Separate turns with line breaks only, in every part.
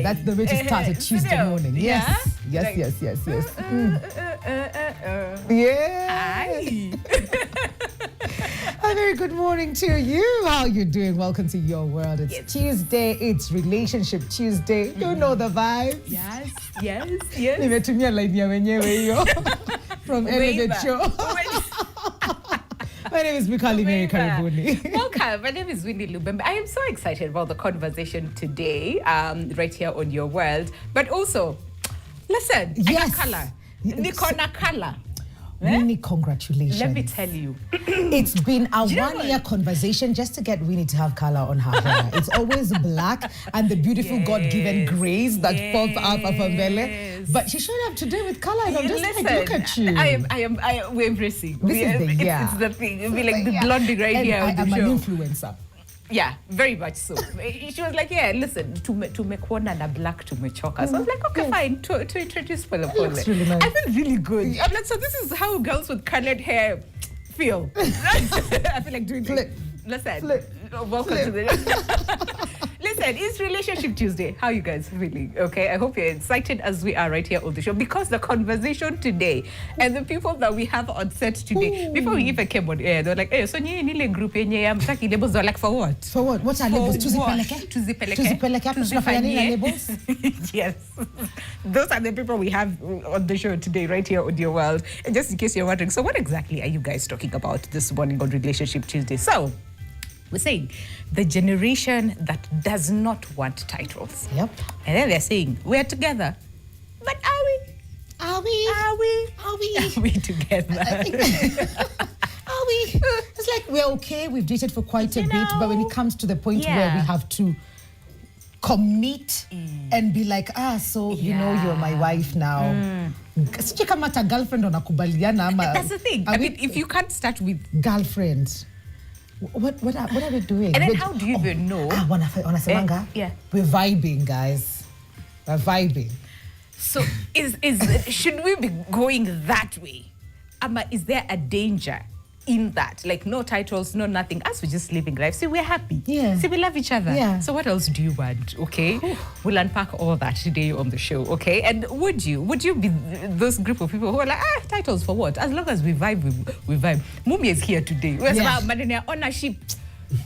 That's the way to start a Tuesday morning. Yes.
Yeah?
Yes. Yeah. A very good morning to you. How are you doing? Welcome to Your World. It's Tuesday. It's Relationship Tuesday. You know the vibes.
Yes.
Nimetumia line ya wenyewe hiyo from Elevate Show. My name is Mikali Mary Karibuni.
Welcome. My name is Winnie Lubembe. I am so excited about the conversation today, right here on Your World. But also, listen,
yes.
Color. Nikona color.
Winnie, congratulations.
Let me tell you.
It's been a one-year conversation just to get Winnie to have color on her hair. It's always black and the beautiful God-given grays that pop up of her belly. But she showed up today with color and I'm just like, look at you.
We're embracing.
It's
the thing. It'll be like the blonding right here on the
I'm
show.
an influencer.
Yeah, very much so. She was like, yeah, listen, to make one and a black to me choker. So I was like, okay, fine, to introduce Pole.
Looks really nice.
I feel really good. I'm like, so this is how girls with colored hair feel. I feel like doing
Flip.
Listen, welcome to the... Listen, it's Relationship Tuesday. How are you guys feeling? Okay, I hope you're excited as we are right here on the show because the conversation today and the people that we have on set today, before we even came on air, they're like, hey, so nye nile group yenye amtaki labels. They're like, for what?
For what? What are labels? Tuzipeleke labels?
Yes. Those are the people we have on the show today, right here on Your World. And just in case you're wondering, so what exactly are you guys talking about this morning on Relationship Tuesday? So, we're saying the generation that does not want titles.
Yep.
And then they're saying, we're together. But are we?
Are we
together?
Are we? It's like we're okay. We've dated for quite a bit. But when it comes to the point where we have to commit and be like, so you know you're my wife now. Sije kama ta girlfriend onakubaliana ama.
That's the thing. I mean, if you can't start with
girlfriend. What are we doing?
And then how do you even know?
Wanasemanga?
Yeah.
We're vibing, guys. We're vibing.
So should we be going that way? Is there a danger in that? Like no titles, no nothing. As we're just living life. See, we're happy.
Yeah.
See, we love each other.
Yeah.
So what else do you want? Okay. We'll unpack all that today on the show. Okay. And would you be those group of people who are like, titles for what? As long as we vibe, we vibe. Mumi is here today. We're about ownership.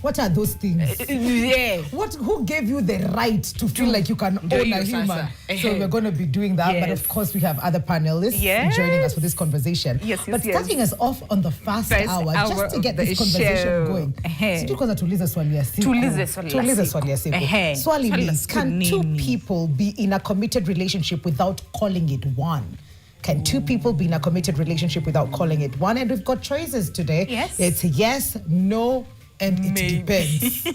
What are those things?
Yeah.
Who gave you the right to feel like you can own a human? So we're going to be doing that. But of course, we have other panelists joining us for this conversation.
But
starting us off on the first hour, just to get this conversation going. Tuulize swali ya siku. Swali ni, can two people be in a committed relationship without calling it one? Can two people be in a committed relationship without calling it one? And we've got choices today.
Yes.
It's yes, no, and it depends.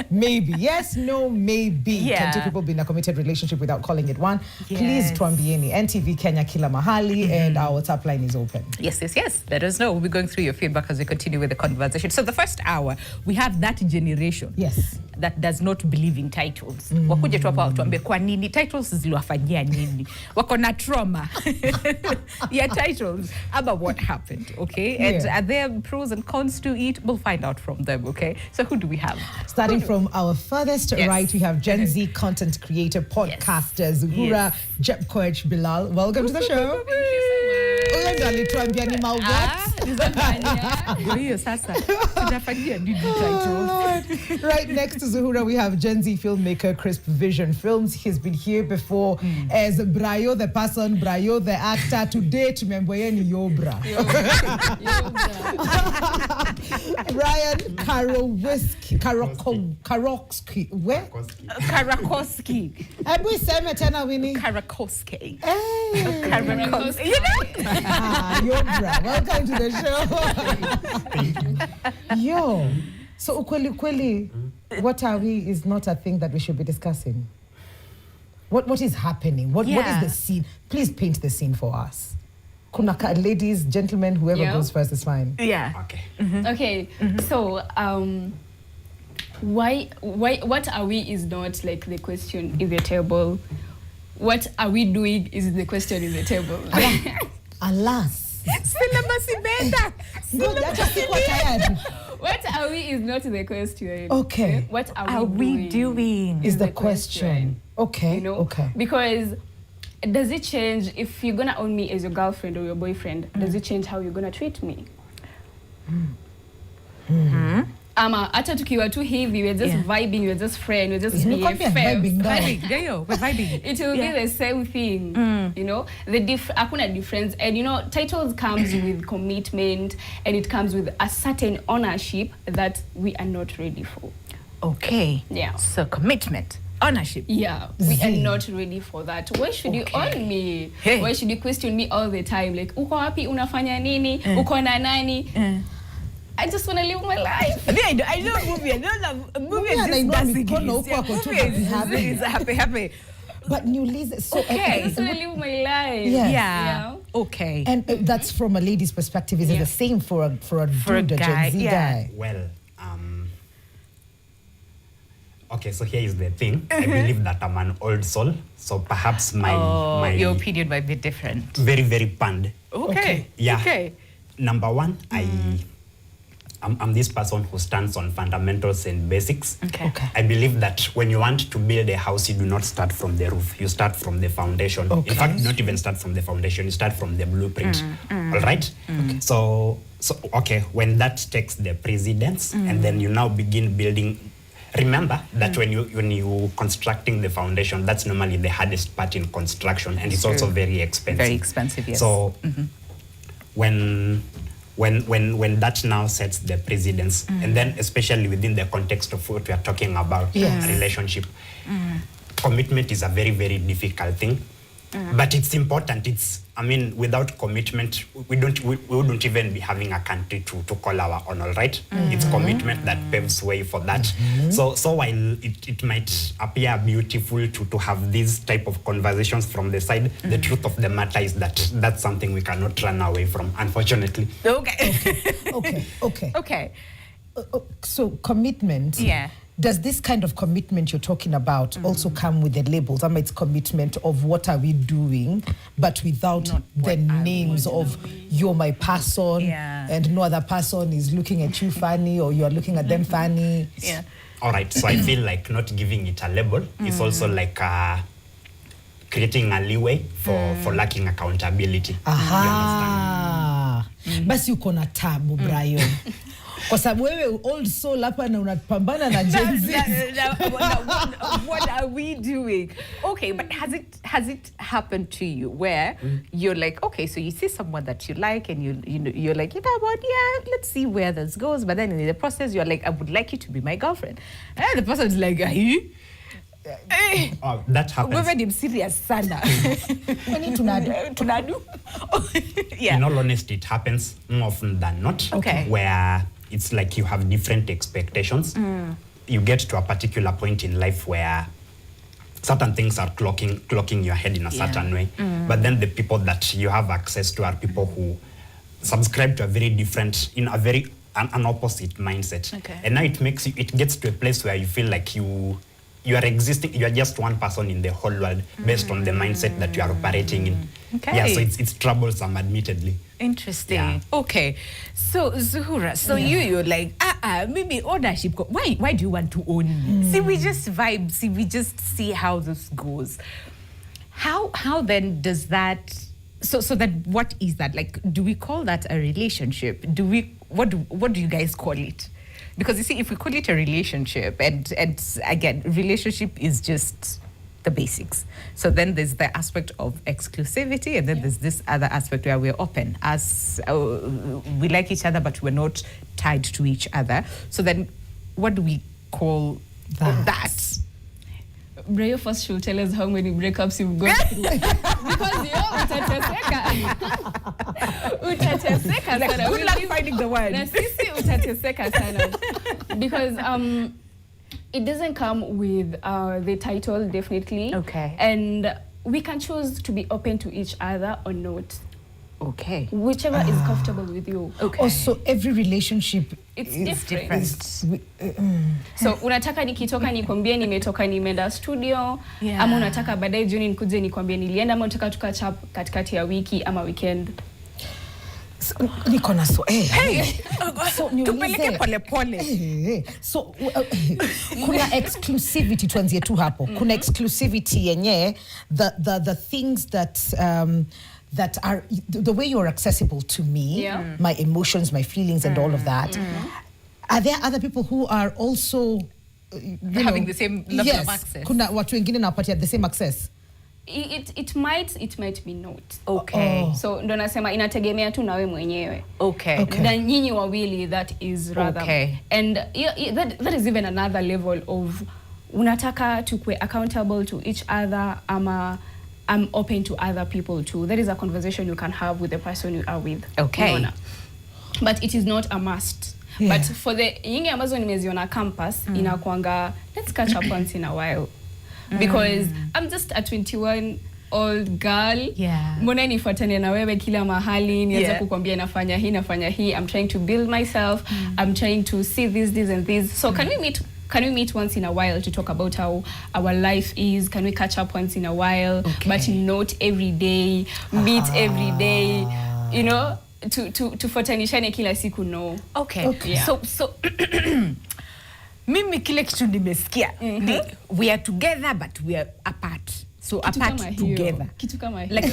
Maybe. Yes, no, maybe.
Yeah.
Can two people be in a committed relationship without calling it one? Yes. Please tuambieni. NTV Kenya kila mahali and our WhatsApp line is open.
Yes. Let us know. We'll be going through your feedback as we continue with the conversation. So the first hour, we have that generation.
Yes.
That does not believe in titles. Wakuje tu hapa tuambie kwa nini titles ziliwafanyia nini? Wako na trauma. Yeah, titles about what happened, okay? And are there pros and cons to it? We'll find out from them, okay? So who do we have?
Starting from our furthest right, we have Gen Z content creator, podcaster, Zuhura Jepkoech Bilal. Welcome to the show. Right next to Zuhura, we have Gen Z filmmaker Crisp Vision Films. He's been here before as Brayo the person, Brayo the actor. Today, tumemboyeni Yobra. Ryan Karokoski. Where?
Karakoski.
Hebu iseme tena Winnie.
Karakoski.
Karakoski.
You know?
Yobra. Welcome to the show. Yo. So ukweli, what are we is not a thing that we should be discussing. What is happening? What is the scene? Please paint the scene for us. Kuna ladies, gentlemen, whoever goes first is fine.
Yeah.
Okay.
Okay. So why what are we is not like the question in the table. What are we doing is the question in the table.
Alas.
What are we is not the question.
Okay.
What are we doing
is the question. Okay.
You know?
Okay.
Because does it change if you're gonna own me as your girlfriend or your boyfriend? Does it change how you're gonna treat me? Hata tukiwa tu hivi, we're just vibing, we're just friends, we're just
BFFs. We're vibing.
It will be the same thing, you know. Hakuna difference, and you know, titles comes with commitment, and it comes with a certain ownership that we are not ready for.
Okay.
Yeah.
So commitment. Ownership.
Yeah, we are not ready for that. Why should you own me? Hey. Why should you question me all the time? Like, uko wapi, unafanya nini? Uko na nani? I just want to live my life.
I don't movie. I don't love movie. It's happy.
But New Liz, so
okay, I just want to live my life.
Yeah. Okay.
And that's from a lady's perspective. Is it the same for a dude, a Gen Z guy?
Well, okay, so here is the thing. I believe that I'm an old soul, so perhaps my
your opinion might be different.
Very, very panned.
Okay.
Yeah.
Okay.
Number one, I'm this person who stands on fundamentals and basics.
Okay.
I believe that when you want to build a house, you do not start from the roof. You start from the foundation.
Okay.
In fact, you don't even start from the foundation. You start from the blueprint. All right? Okay. So, when that takes the precedence, and then you now begin building. Remember that when you constructing the foundation, that's normally the hardest part in construction, and it's also very expensive.
Very expensive, yes.
So when that now sets the precedence, and then especially within the context of what we are talking about, a relationship, commitment is a very, very difficult thing. But it's important. Without commitment, we wouldn't even be having a country to call our own, all right? It's commitment that paves way for that. So while it might appear beautiful to have these type of conversations from the side, the truth of the matter is that that's something we cannot run away from, unfortunately.
Okay. So commitment.
Yeah.
Does this kind of commitment you're talking about also come with the labels? It's commitment of what are we doing, but without the names of you're my person, and no other person is looking at you funny or you're looking at them funny.
Yeah.
All right. So I feel like not giving it a label is also like creating a leeway for lacking accountability.
Aha. Basi uko na tabu, Brian. Kwa sababu wewe old soul hapa na unapambana na Gen Z.
What are we doing? Okay, but has it happened to you where you're like, okay, so you see someone that you like and you're like, let's see where this goes, but then in the process you're like, I would like you to be my girlfriend. And the person's like,
that happens.
Wewe ni serious sana. Tunadu. Yeah.
In all honesty, it happens more often than not.
Okay.
Where it's like you have different expectations. You get to a particular point in life where certain things are clocking your head in a certain way. But then the people that you have access to are people who subscribe to a very different, in a very an opposite mindset.
Okay.
And now it gets to a place where you feel like you are existing, you are just one person in the whole world based on the mindset that you are operating in.
Okay.
Yeah, so it's troublesome, admittedly.
Interesting.
Yeah.
Okay. So Zuhura, you're like, maybe ownership. Why do you want to own me? See, we just vibe. See, we just see how this goes. How then does that? So that what is that? Like, do we call that a relationship? What do you guys call it? Because you see, if we call it a relationship, and again, relationship is just the basics. So then there's the aspect of exclusivity, and then there's this other aspect where we're open, as we like each other, but we're not tied to each other. So then, what do we call that?
Brayo first should tell us how many breakups you've gone through. Because utateseka sana.
Good luck finding the word.
Na sisi utateseka sana. Because it doesn't come with the title, definitely.
Okay.
And we can choose to be open to each other or not.
Okay.
Whichever is comfortable with you.
Okay.
Also, every relationship
it's
is
different. So unataka nikitoka nikwambie nimetoka nimeenda studio, ama unataka baadaye jioni nikuje nikwambie nilienda, ama unataka tukachap katikati ya wiki ama weekend?
niko na so
tupeleke pole pole.
So kuna exclusivity tuanzie tu hapo. Kuna exclusivity yenye the things that that are the way you're accessible to me, my emotions, my feelings, and all of that. Are there other people who are also
having the same level of access?
Kuna watu wengine nawapatia the same access?
It might be not.
Okay.
So ndo nasema inategemea tu nawe mwenyewe.
Okay.
Na nyinyi wawili, that is rather.
Okay.
And that is even another level of unataka tukue accountable to each other, ama I'm open to other people too. That is a conversation you can have with the person you are with.
Okay.
But it is not a must. Yeah. But for the nyingi ambazo nimeziona campus, inakuanga, let's catch up once in a while. Because I'm just a 21-old girl. Mbona nifuatane na wewe kila mahali, nianze kukwambia nafanya hii, I'm trying to build myself, I'm trying to see this and this. So can we meet once in a while to talk about how our life is? Can we catch up once in a while? But not every day, meet every day, you know, to fuatanishane kila siku, no.
Okay. Yeah. So mimi kile kitu nimesikia we are together but we are apart. So apart together.
Kitu kama hiyo.
Like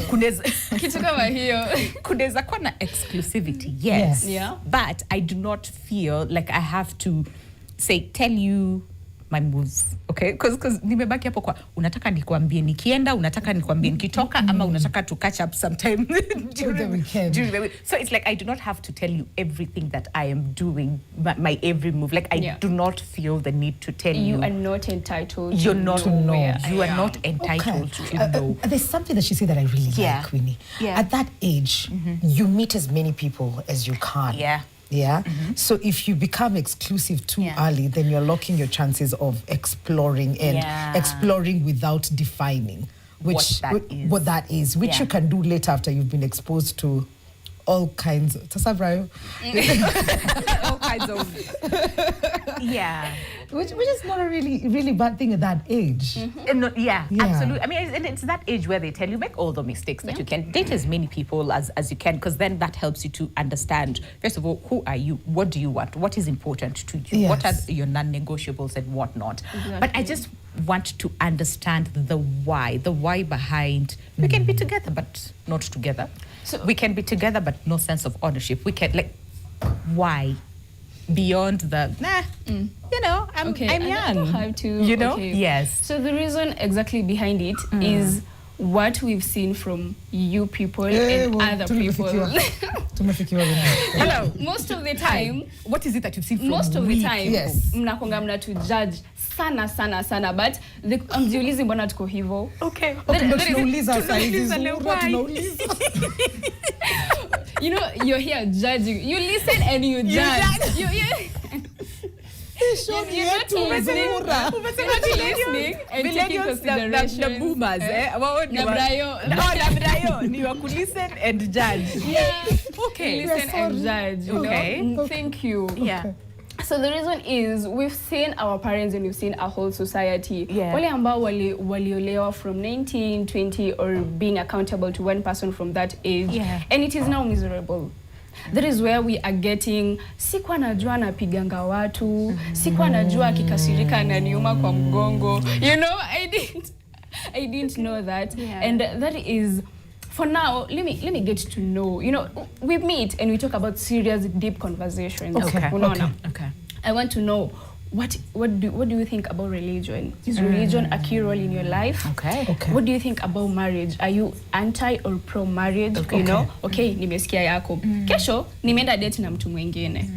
kitu kama hiyo.
Kunaweza kuwa na exclusivity. Yes.
Yeah.
But I do not feel like I have to tell you my moves. Okay? Because nimebaki hapo kwa unataka nikwambie nikienda, unataka nikwambie nikitoka, ama unataka to catch up sometime during the weekend. So it's like I do not have to tell you everything that I am doing, my every move. Like I do not feel the need to tell you.
You are not entitled
You're
to
not
know.
You are not entitled to know.
There's something that she said that I really like, Winnie. At that age, you meet as many people as you can. Yeah. So if you become exclusive too early, then you're locking your chances of exploring and exploring without defining what that is, which you can do later after you've been exposed to all kinds of
all kinds of
which is not a really bad thing at that age.
Absolutely. I mean, it's that age where they tell you make all the mistakes that you can, date as many people as you can, because then that helps you to understand, first of all, who are you, what do you want, what is important to you, what are your non-negotiables and what not. But I just want to understand the why behind we can be together but not together. So we can be together but no sense of ownership. We can, like, why? Beyond the you know, I'm young.
I don't have to,
you know. Yes.
So the reason exactly behind it is what we've seen from you people and other people.
Hello.
Most of the time,
what is it that you've seen from
most of the time? Mnakonga mna to judge sana, but amjiulizi mbona tuko hivyo.
Okay.
You know, you're here judging. You listen and you judge. You're not listening and taking consideration.
The boomers, Nabrayo, you are to listen and judge. Okay.
Listen and judge.
Okay.
Thank you.
Yeah.
So the reason is we've seen our parents and we've seen our whole society. Wale ambao waliolewa from 19, 20 or being accountable to one person from that age. And it is now miserable. That is where we are getting, sikuwa najua napiganga watu, sikuwa najua akikasirika ananiuma kwa mgongo. You know, I didn't know that. And that is, for now, let me get to know. You know, we meet and we talk about serious, deep conversations.
Okay.
I want to know what do you think about religion? Is religion a key role in your life?
Okay.
What do you think about marriage? Are you anti or pro marriage? You know? Okay, nimesikia yako. Kesho nimeenda date na mtu mwingine.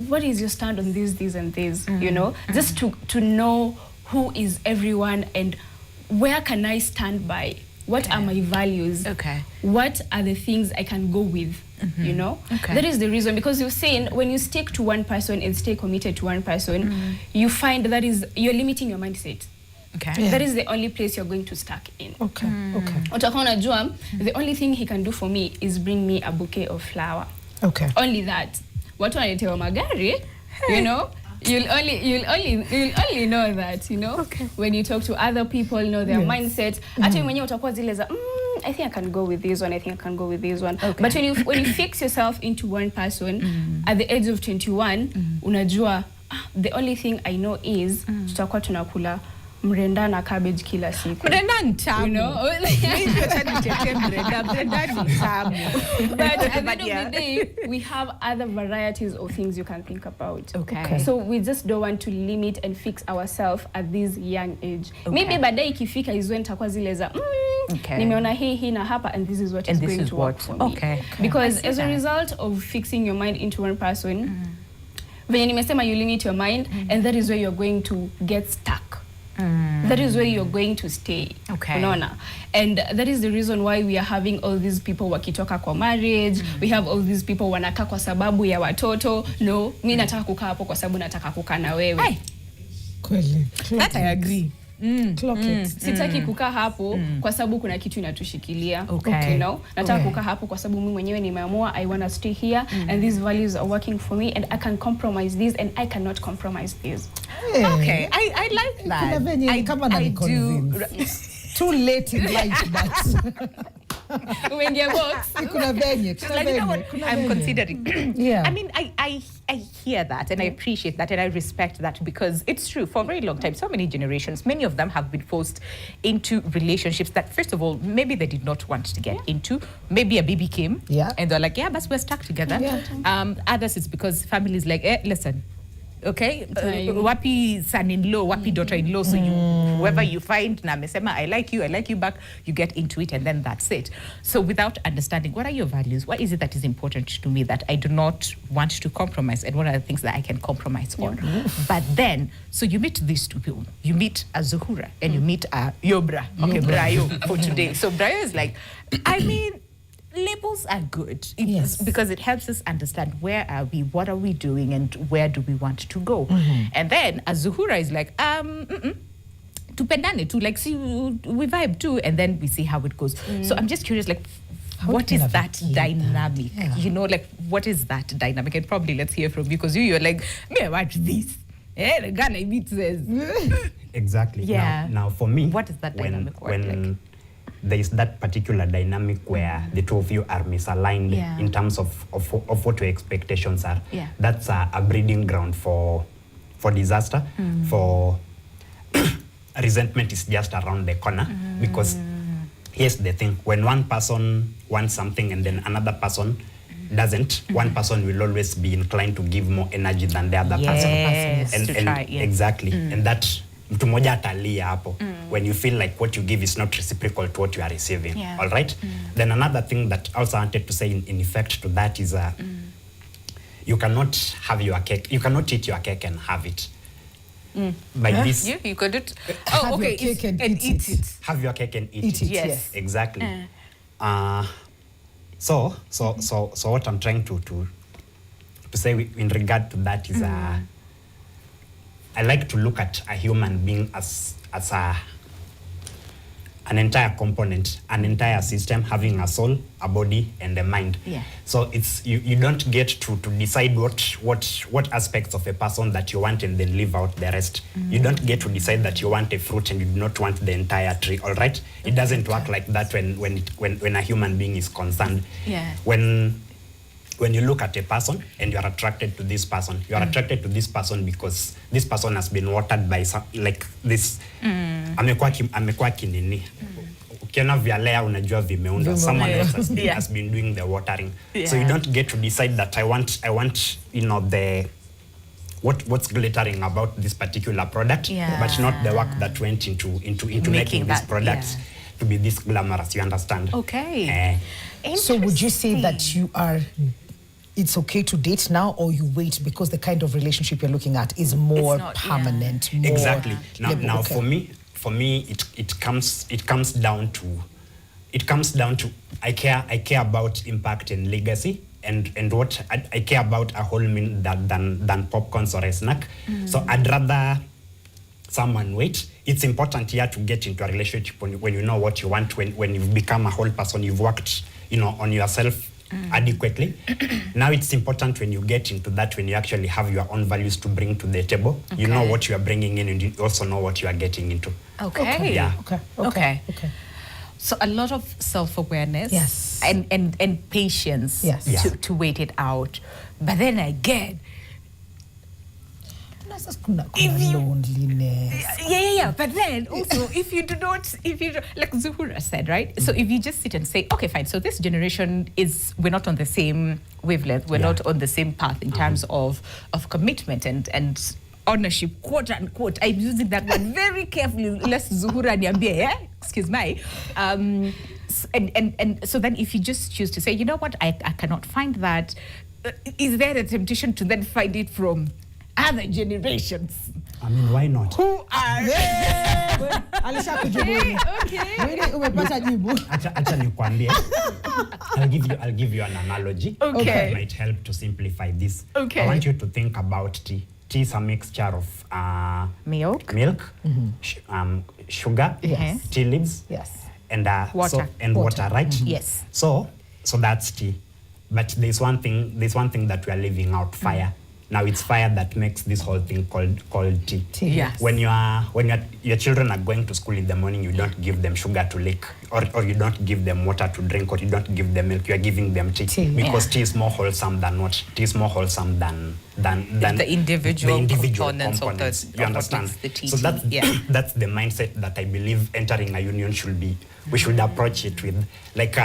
What is your stand on this and this? You know, just to know who is everyone and where can I stand by? What are my values? What are the things I can go with? You know? That is the reason, because you've seen when you stick to one person and stay committed to one person, you find that is, you're limiting your mindset. That is the only place you're going to stuck in. Utakuwa unajua, the only thing he can do for me is bring me a bouquet of flower. Only that. Watu wanaletewa magari, you know? You'll only know that, you know, when you talk to other people, know their mindset. Hata mwenyewe utakuwa zile za I think I can go with this one. I think I can go with this one. Okay. But when you fix yourself into one person at the age of 21, unajua, the only thing I know is tutakuwa tunakula mrenda na cabbage kila siku.
Mrenda ni tamu.
You know? But at the end of the day, we have other varieties of things you can think about.
Okay.
So we just don't want to limit and fix ourselves at this young age. Okay. Maybe baadaye ikifika hizo nitakuwa zile za nimeona hii na hapa, and this is what is going to work for me.
Okay.
Because as a result of fixing your mind into one person, venye nimesema, you limit your mind, and that is where you're going to get stuck. That is where you're going to stay.
Okay.
Unaona? And that is the reason why we are having all these people wakitoka kwa marriage. We have all these people wanakaa kwa sababu ya watoto. No, mimi nataka kukaa hapo kwa sababu nataka kukaa na wewe.
Hey.
Kweli.
That I agree.
Sitaki kukaa hapo kwa sababu kuna kitu inatushikilia.
Okay.
You know? Nataka kukaa hapo kwa sababu mimi mwenyewe nimeamua I want to stay here and these values are working for me and I can compromise this and I cannot compromise this.
Hey.
Okay, I like that. I do.
Too late in life, but
Umeingia box.
kuna venye.
Like, you know what, I'm considering.
Yeah.
I mean, I hear that and I appreciate that and I respect that, because it's true. For a very long time, so many generations, many of them have been forced into relationships that, first of all, maybe they did not want to get into. Maybe a baby came and they're like, yeah, but we're stuck together. Yeah. Others, it's because families like, listen, okay, wapi son-in-law, wapi daughter-in-law, so whoever you find, na amesema I like you back, you get into it and then that's it. So without understanding, what are your values? What is it that is important to me that I do not want to compromise, and what are the things that I can compromise on? But then, so you meet these two people. You meet a Zuhura and you meet a Yobra. Okay, Brayo for today. So Brayo is like, I mean, labels are good because it helps us understand where are we, what are we doing, and where do we want to go. And then Azuhura is like, tupendane too, like, see, we vibe too, and then we see how it goes. So I'm just curious, like, what is that dynamic? You know, like, what is that dynamic? And probably let's hear from you, because you're like, me, I watch this. The Ghana beat says.
Exactly.
Yeah.
Now for me,
what is that dynamic
when there is that particular dynamic where the two of you are misaligned in terms of what your expectations are, that's a breeding ground for disaster, for resentment is just around the corner. Because here's the thing, when one person wants something and then another person doesn't, one person will always be inclined to give more energy than the other person. Exactly. And that mtu moja atalia hapo when you feel like what you give is not reciprocal to what you are receiving. All right. Then another thing that also I wanted to say in effect to that is you cannot have your cake, you cannot eat your cake and have it. By this,
you could it. Oh, okay.
Cake and eat it.
Have your cake and eat it.
Yes.
Exactly. So what I'm trying to say in regard to that is I like to look at a human being as an entire component, an entire system having a soul, a body, and a mind. So it's you don't get to decide what aspects of a person that you want and then leave out the rest. You don't get to decide that you want a fruit and you do not want the entire tree. All right? It doesn't work like that when a human being is concerned. When you look at a person and you are attracted to this person, you are attracted to this person because this person has been watered by like this. Amekuwa kinini. Ukiona vyalea unajua vimeunda. Someone else has been doing the watering. So you don't get to decide that I want you know what's glittering about this particular product, but not the work that went into making this product to be this glamorous. You understand?
Okay.
So would you say that it's okay to date now, or you wait because the kind of relationship you're looking at is more permanent? More
exactly. Now for me it comes down to I care about impact and legacy, and what I care about a whole meal than popcorns or a snack. So I'd rather someone wait. It's important here to get into a relationship when you know what you want, when you've become a whole person, you've worked on yourself adequately. Now it's important when you get into that, when you actually have your own values to bring to the table. You know what you are bringing in, and you also know what you are getting into.
Okay.
Yeah.
Okay.
So a lot of self-awareness,
yes,
and patience,
yes,
to wait it out. But then again,
loneliness.
Yeah. But then also, if you like Zuhura said, right? So if you just sit and say, okay, fine. So this generation we're not on the same wavelength. We're not on the same path in terms of commitment and ownership, quote unquote. I'm using that one very carefully. Lest Zuhura niambie, excuse me. And so then if you just choose to say, you know what, I cannot find that, is there a temptation to then find it from other generations?
I mean, why not?
Who are
Alisha kujibu.
Okay.
Wewe umepata jibu.
Acha nikwambie. I'll give you an analogy.
Okay.
That might help to simplify this.
Okay.
I want you to think about tea. Tea is a mixture of
milk,
sugar,
yes,
tea leaves,
yes,
and
water.
Water, right?
Mm-hmm. Yes.
So that's tea. But there's one thing that we are leaving out: fire. Now it's fire that makes this whole thing called tea.
Yes.
When your children are going to school in the morning, you don't give them sugar to lick, or you don't give them water to drink, or you don't give them milk. You are giving them tea because tea is more wholesome than what? Tea is more wholesome than
the individual components of
you understand? So that's the mindset that I believe entering a union should be. We should approach it with, like,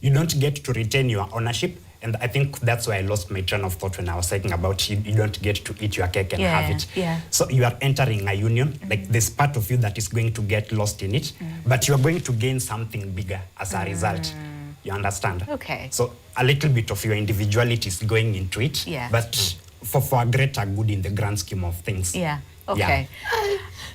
you don't get to retain your ownership. And I think that's why I lost my train of thought when I was talking about you don't get to eat your cake and have it.
Yeah.
So you are entering a union, like there's part of you that is going to get lost in it, but you are going to gain something bigger as a result. You understand?
Okay.
So a little bit of your individuality is going into it, but for a greater good in the grand scheme of things.
Yeah. Okay.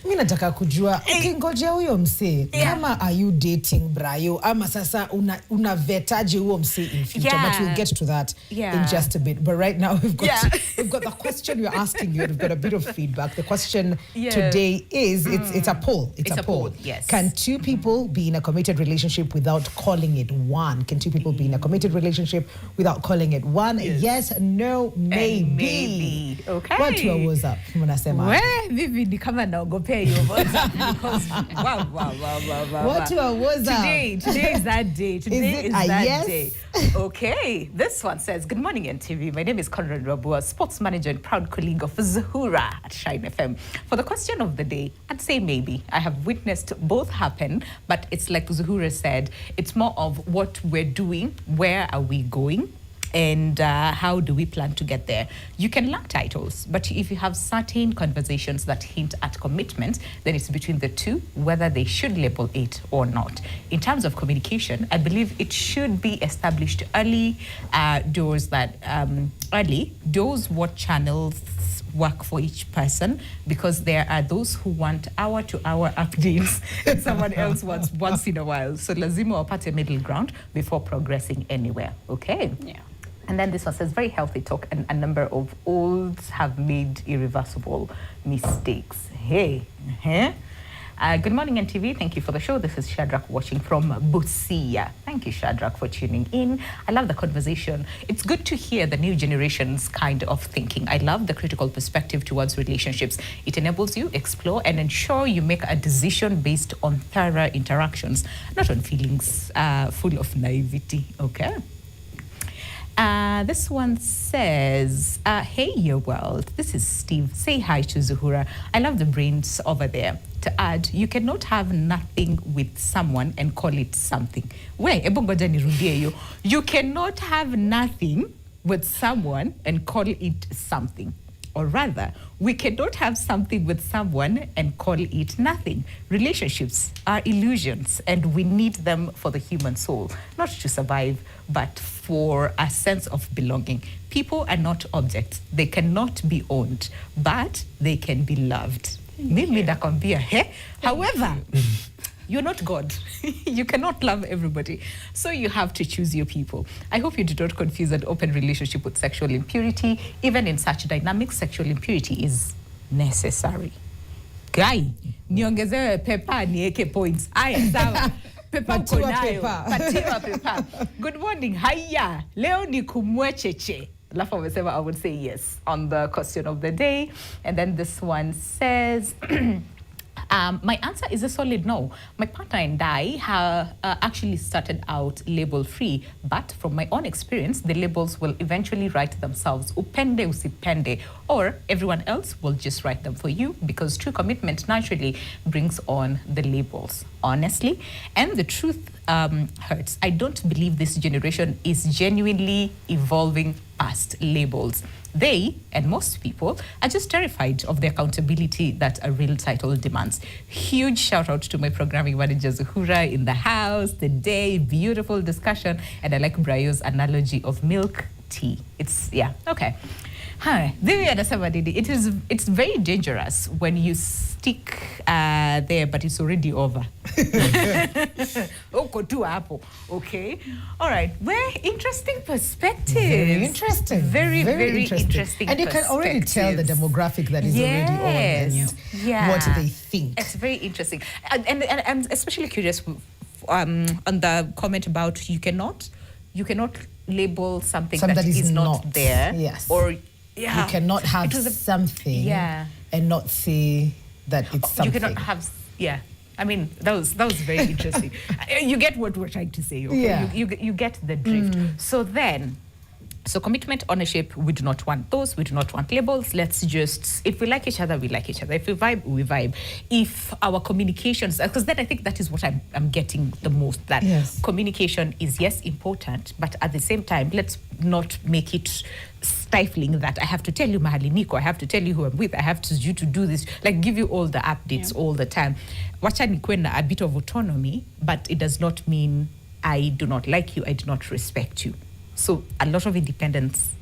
Mimi nataka kujua ukingojea huyo msee kama are you dating Brayo ama sasa una vetaje huyo msee in future, but we'll get to that in just a bit. But right now we've got the question we're asking you. We've got a bit of feedback. The question today is it's a poll. It's a poll.
Yes.
Can two people be in a committed relationship without calling it one? Can two people be in a committed relationship without calling it one? Yes, no, maybe.
Okay.
Watu wa what's up? Mnasema.
Vivi ni kama naogopea hiyo because wow.
Watu wa what's up?
Today is that day. Today is that
yes?
day. Okay, this one says, good morning, NTV. My name is Conrad Rabua, sports manager and proud colleague of Zuhura at Shine FM. For the question of the day, I'd say maybe. I have witnessed both happen, but it's like Zuhura said, it's more of what we're doing, where are we going? And how do we plan to get there? You can lack titles, but if you have certain conversations that hint at commitment, then it's between the two, whether they should label it or not. In terms of communication, I believe it should be established early doors what channels work for each person, because there are those who want hour-to-hour updates and someone else wants once in a while. So lazima wapate middle ground before progressing anywhere. Okay.
Yeah.
And then this one says, very healthy talk, and a number of olds have made irreversible mistakes. Hey. Good morning, NTV. Thank you for the show. This is Shadrach watching from Busia. Thank you, Shadrach, for tuning in. I love the conversation. It's good to hear the new generation's kind of thinking. I love the critical perspective towards relationships. It enables you explore and ensure you make a decision based on thorough interactions, not on feelings full of naivety. Okay. This one says, hey, your world. This is Steve. Say hi to Zuhura. I love the brains over there. To add, you cannot have nothing with someone and call it something. You cannot have nothing with someone and call it something. Or rather, we cannot have something with someone and call it nothing. Relationships are illusions, and we need them for the human soul, not to survive, but for a sense of belonging. People are not objects. They cannot be owned, but they can be loved. However, you're not God. You cannot love everybody. So you have to choose your people. I hope you do not confuse an open relationship with sexual impurity. Even in such dynamics, sexual impurity is necessary. Guy, niongezewe pepa nieke points. Aya, sawa. Pepa konayo. Patiwa pepa. Good morning. Haya. Leo ni kumwecheche. I would say yes on the question of the day. And then this one says... My answer is a solid no. My partner and I have actually started out label-free, but from my own experience, the labels will eventually write themselves, upende usipende, or everyone else will just write them for you, because true commitment naturally brings on the labels, honestly. And the truth hurts. I don't believe this generation is genuinely evolving past labels. They, and most people, are just terrified of the accountability that a real title demands. Huge shout out to my programming manager Zuhura in the house today. Beautiful discussion. And I like Brayo's analogy of milk tea. It's, yeah, okay. Hi, it's very dangerous when you stick there, but it's already over. Okay. All right. Well, interesting perspectives.
Very interesting.
Very interesting.
And you can already tell the demographic that is already on and what they think.
It's very interesting. And I'm especially curious on the comment about you cannot label something that is not there.
Yes.
Or
you cannot have something and not say that it's something.
You cannot have, I mean, that was very interesting. You get what we're trying to say, okay?
Yeah.
You get the drift. So commitment, ownership, we do not want those. We do not want labels. Let's just, if we like each other, we like each other. If we vibe, we vibe. If our communications, because then I think that is what I'm getting the most, that communication is, yes, important, but at the same time, let's not make it stifling that I have to tell you mahali niko, I have to tell you who I'm with, I have you to do this, like give you all the updates all the time. Wacha nikwe na a bit of autonomy, but it does not mean I do not like you, I do not respect you. So a lot of independence,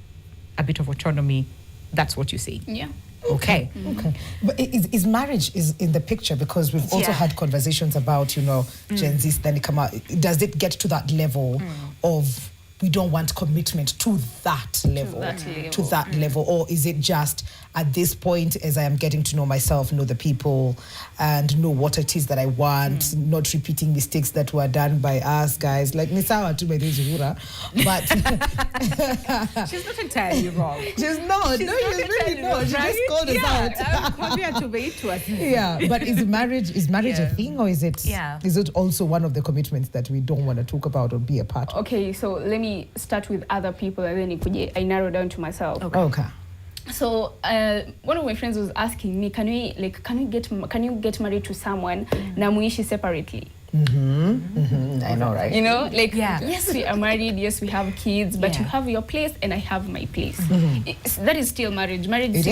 a bit of autonomy, that's what you say.
Yeah.
Okay.
Okay. But is marriage is in the picture? Because we've also had conversations about, Gen Z, then come out. Does it get to that level of we don't want commitment to that level? To that level. Or is it just at this point, as I am getting to know myself, know the people, and know what it is that I want, not repeating mistakes that were done by us guys. Like Nisawa to Zuhura, but
she's not entirely wrong.
She's not. She's really not. She just called us out. Yeah, but is marriage a thing, or is it also one of the commitments that we don't want to talk about or be a part of?
Okay, so let me start with other people, and then I narrow down to myself.
Okay.
So one of my friends was asking me, can you get married to someone na muishi separately?
I know, right?
Yes, we are married, yes, we have kids, but you have your place and I have my place. That is still marriage. Marriage is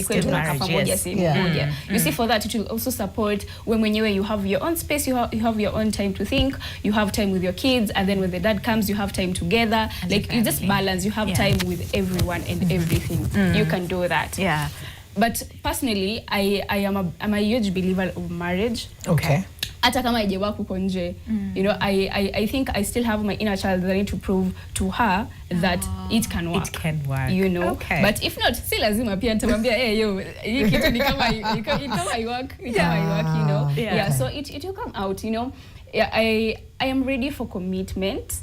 still marriage. You see, for that, it will also support when you have your own space, you have your own time to think, you have time with your kids, and then when the dad comes, you have time together. Like, you just balance, you have time with everyone and everything. You can do that.
Yeah.
But personally, I'm a huge believer of marriage.
Okay.
Hata kama haijawa kuko nje, I think I still have my inner child that I need to prove to her that it can work.
It can work.
Okay. But if not, si lazima pia nitamwambia hii kitu ni kama I work, Yeah, so it will come out, I am ready for commitment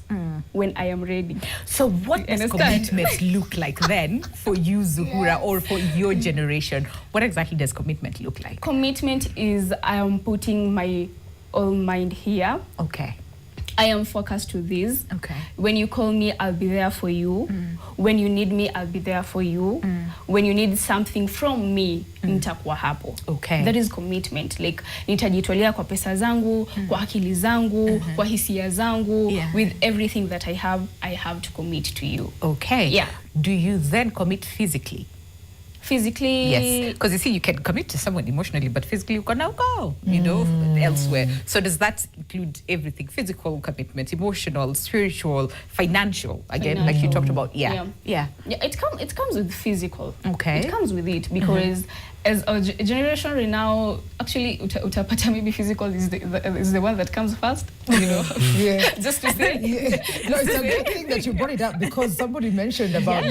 when I am ready.
So what does commitment look like then for you, Zuhura, or for your generation? What exactly does commitment look like?
Commitment is I am putting my all mind here.
Okay.
I am focused to this.
Okay.
When you call me, I'll be there for you. When you need me, I'll be there for you. When you need something from me, nitakuwa hapo.
Okay.
That is commitment. Like, nitajitolea kwa pesa zangu, kwa akili zangu, kwa hisia zangu, with everything that I have to commit to you.
Okay.
Yeah.
Do you then commit physically?
Physically?
Yes. Because you see, you can commit to someone emotionally, but physically you can now go, elsewhere. So does that include everything? Physical commitment, emotional, spiritual, financial, again, like you talked about? Yeah.
It comes with physical.
Okay.
It comes with it because as a generation right now, actually, utapata maybe physical is the one that comes first, Just to say.
No, it's a good thing that you brought it up, because somebody mentioned about,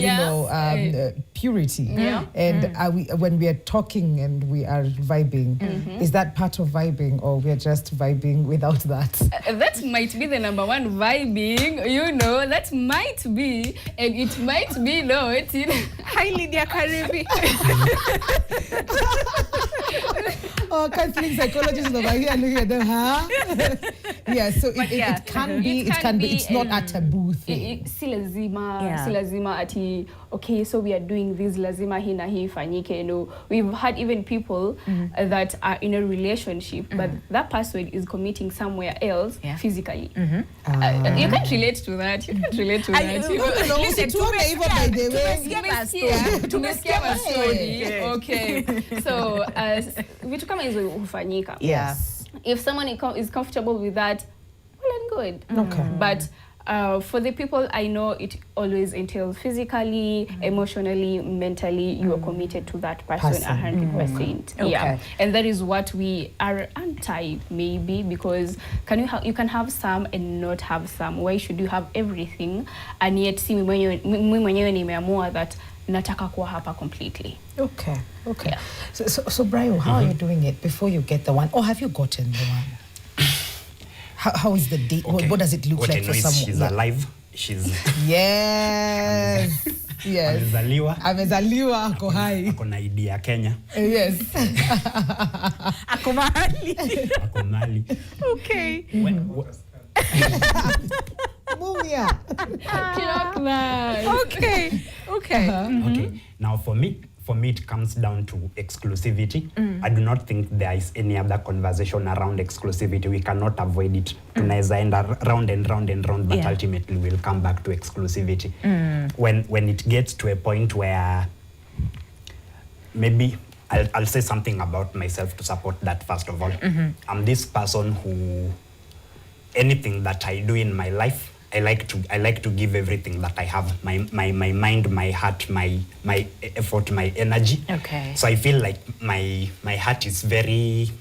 purity. And when we are talking and we are vibing, is that part of vibing, or we're just vibing without that?
That might be the number one vibing, that might be, and it might be not. Hi, Lydia Karibi.
Oh, counseling psychologists over here looking at them, huh? Yeah, so it can be, it's not a taboo thing.
Si lazima ati, okay, so we are doing this, lazima hii na hii fanyike, you know. We've had even people that are in a relationship, but that person is committing somewhere else physically. You can't relate to that. You can't relate to that.
Listen, tumesikia by the way.
Tumesikia story. Okay. So, vitu kama hizo hufanyika.
Yes.
If someone is comfortable with that, well and good.
Okay.
But for the people I know, it always entails physically, emotionally, mentally, you are committed to that person 100%.
Okay.
Yeah. And that is what we are anti, maybe, because you can have some and not have some. Why should you have everything and yet see mimi mwenyewe nimeamua that nataka kuwa hapa completely?
Okay. Yeah. So Brian, how are you doing it before you get the one? Or have you gotten the one? How is the date?
Okay.
What does it look like for someone?
She's alive. She's
yes. Yes. Amezaliwa ako hai.
Ako na ID ya Kenya.
Yes.
Ako mahali. Okay.
Mumia.
Clock that.
Okay.
Okay. Now for me it comes down to exclusivity. I do not think there is any other conversation around exclusivity. We cannot avoid it. Tunaweza enda round and round, but ultimately we'll come back to exclusivity. When it gets to a point where maybe I'll say something about myself to support that first of all. I'm this person who, anything that I do in my life, I like to give everything that I have, my mind, my heart, my effort, my energy.
Okay.
So I feel like my heart is very,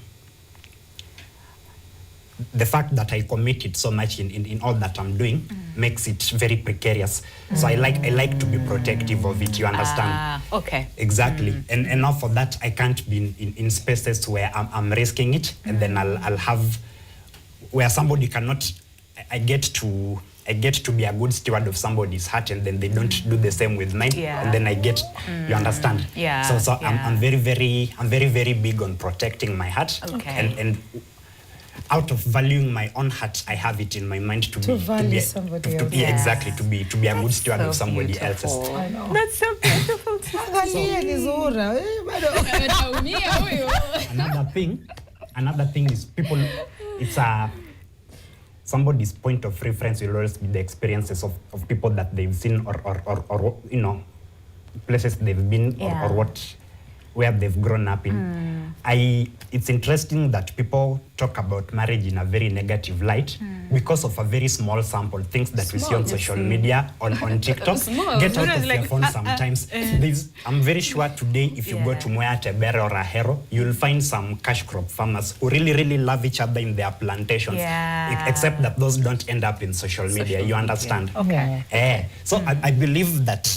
the fact that I committed so much in all that I'm doing makes it very precarious. So I like to be protective of it, you understand?
Okay.
Exactly. And now for that I can't be in spaces where I'm risking it, and then I'll have where somebody cannot, I get to be a good steward of somebody's heart, and then they don't do the same with mine, and then I get, you understand?
Yeah.
So I'm very big on protecting my heart, and out of valuing my own heart, I have it in my mind to
value somebody else.
Exactly, to be a good steward of somebody else's.
I know.
That's so beautiful.
Another thing is people. It's somebody's point of reference will always be the experiences of people that they've seen or you know, places they've been or where they've grown up in. It's interesting that people talk about marriage in a very negative light because of a very small sample, things that we see on social media, on TikTok. Get out of your phone sometimes. I'm very sure today, if you go to Mwea, Tebere or Ahero, you'll find some cash crop farmers who really love each other in their plantations. Except that those don't end up in social media. You understand?
Okay.
So I believe that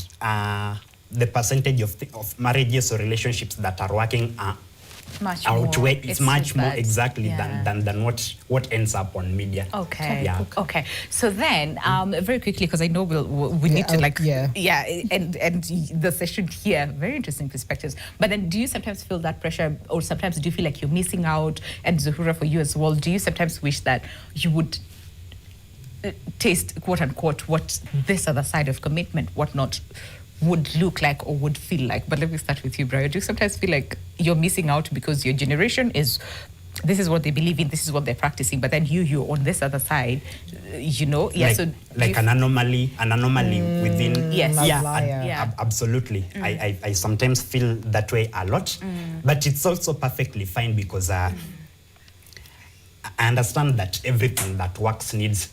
the percentage of marriages or relationships that are working outweigh, it's much more exactly than what ends up on media.
Okay.
Yeah.
Okay. So then, very quickly, because I know we need to and the session here, very interesting perspectives. But then, do you sometimes feel that pressure, or sometimes do you feel like you're missing out? And Zuhura, for you as well, do you sometimes wish that you would taste, quote unquote, what this other side of commitment, whatnot, would look like or would feel like? But let me start with you, Brian. Do you sometimes feel like you're missing out because your generation is, this is what they believe in, this is what they're practicing, but then you're on this other side, you know? Yeah. So
an anomaly within.
Yes.
Absolutely. I sometimes feel that way a lot, but it's also perfectly fine because I understand that everything that works needs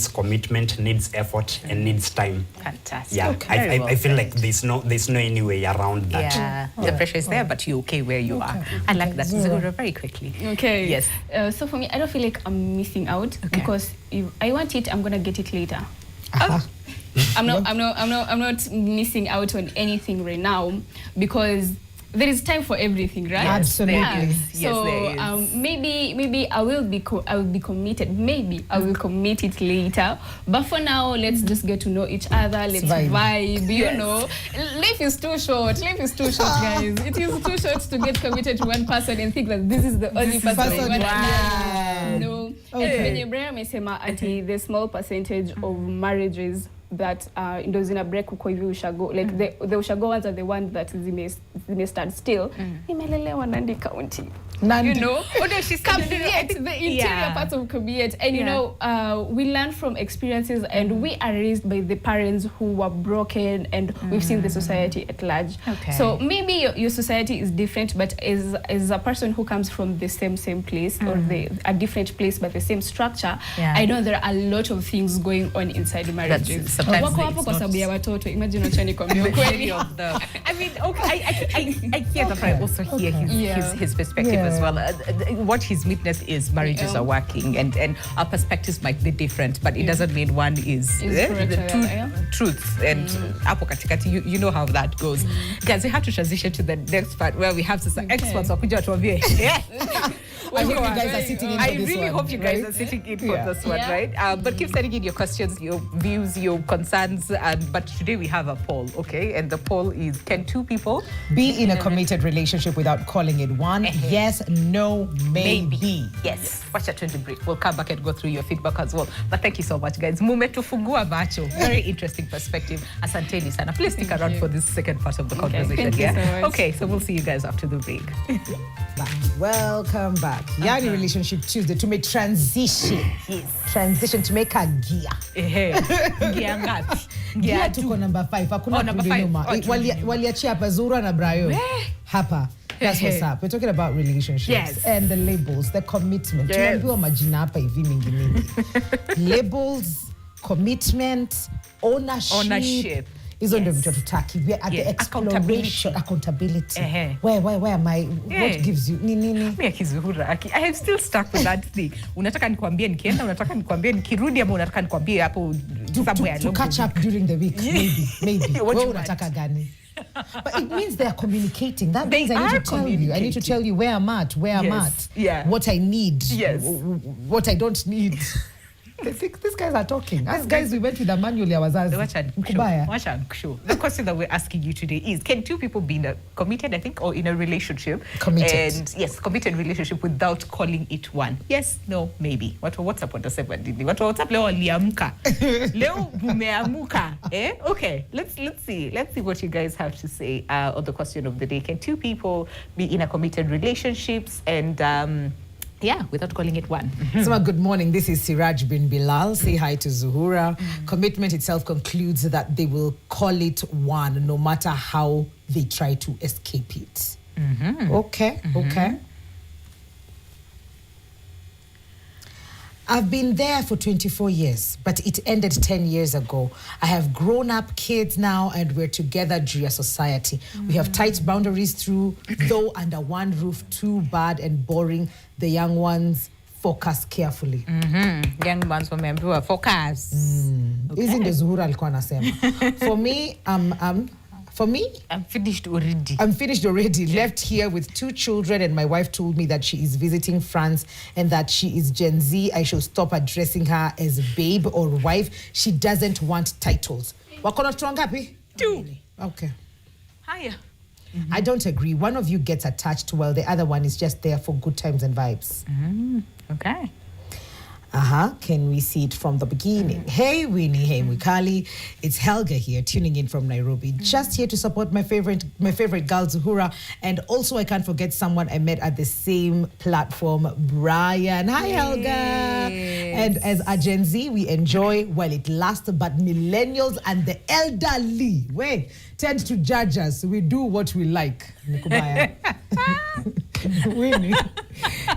commitment, needs effort, and needs time.
Fantastic.
Yeah,
Okay.
I feel like there's no any way around that.
Yeah, the pressure is there, but you're okay where you are. I like that. Zuhura, very quickly.
Okay.
Yes.
So for me, I don't feel like I'm missing out because if I want it, I'm gonna get it later. I'm not missing out on anything right now because there is time for everything, right?
Absolutely.
Yes,
So
there is.
maybe I will be committed. Maybe I will commit it later. But for now, let's just get to know each other. Let's vibe. You know, life is too short. Life is too short, guys. It is too short to get committed to one person and think that this is the only person I want to marry. No.
Okay.
And when Ibrahim amesema ati the small percentage of marriages that ndo zina break uko hivi ushago, like the ushago ones are the ones that zime stand still. Nimelelewa Nandi County.
Nandi.
You know,
she's
Kabiet, the interior parts of Kabiet, and you know, we learn from experiences, and we are raised by the parents who were broken, and we've seen the society at large.
Okay.
So maybe your society is different, but as a person who comes from the same place or a different place but the same structure, I know there are a lot of things going on inside the marriages.
Sometimes
wako kwa sababu ya watoto. Imagine uchani kwa
many of them. I mean, okay, I hear that, but I also hear his perspective as well. What his witness is, marriages are working, and our perspectives might be different, but it doesn't mean one is the two truths. And hapo katikati, you know how that goes. Guys, we have to transition to the next part where we have some experts wakuja tuambie.
I hope you guys are sitting in for this one. I
really hope you guys are sitting in for this one, right? But keep sending in your questions, your views, your concerns. But today we have a poll, okay? And the poll is: can two people
be in a committed relationship without calling it one? Yes, no, maybe.
Yes. Watch that 20 break. We'll come back and go through your feedback as well. But thank you so much, guys. Mumetufungua macho. Very interesting perspective. Asanteni sana. Please stick around for this second part of the conversation.
Thank you so much.
Okay, so we'll see you guys after the break.
Welcome back. Yani Relationship Tuesday to make transition.
Yes.
Transition to make a gear.
Gear ngapi?
Gear tuko number 5. Hakuna
number
kurudi
5.
nyuma. Waliachia hapa Zura na Brayo. Hapa. That's what's up. We're talking about relationships and the labels, the commitment. Tunaambiwa majina hapa hivi mingi. Labels, commitment, ownership. Hizo ndio vitu tutaki. We are at the exploration, accountability. Where am I? What gives you? Nini?
I am still stuck with that thing. Unataka nikwambie nikienda, unataka nikwambie nikirudi, ama unataka nikwambie hapo somewhere
to catch up during the week. Maybe. Wewe unataka gani? But it means they are communicating. That means I need to tell you. I need to tell you where I'm at, what I need, what I don't need. I think these guys are talking. As guys, we went with a manual ya wazazi.
The question that we're asking you today is: can two people be in a committed, I think, or in a relationship?
Committed.
And yes, committed relationship without calling it one? Yes, no, maybe. What's up on the 7th? What's up? Leo liamka. Leo mumeamuka. Okay, let's see. Let's see what you guys have to say on the question of the day. Can two people be in a committed relationships and without calling it one?
So, good morning. This is Siraj bin Bilal. Say hi to Zuhura. Commitment itself concludes that they will call it one no matter how they try to escape it. Okay. I've been there for 24 years, but it ended 10 years ago. I have grown up kids now, and we're together through a society. We have tight boundaries through, though under one roof, too bad and boring. The young ones focus carefully.
Young ones remember focus.
Hizi ndio Zuhura alikuwa anasema. For me,
I'm finished already.
Left here with 2 children, and my wife told me that she is visiting France and that she is Gen Z. I should stop addressing her as babe or wife. She doesn't want titles. Wako na watoto wangapi?
2.
Okay.
Higher.
I don't agree. One of you gets attached while the other one is just there for good times and vibes.
Okay.
Can we see it from the beginning? Hey, Winnie. Hey, Mwikali. It's Helga here, tuning in from Nairobi. Just here to support my favorite girl, Zuhura. And also, I can't forget someone I met at the same platform, Brian. Hi, Helga. And as a Gen Z, we enjoy while it lasts, but millennials and the elderly, tend to judge us. We do what we like. Nikubaya. Winnie.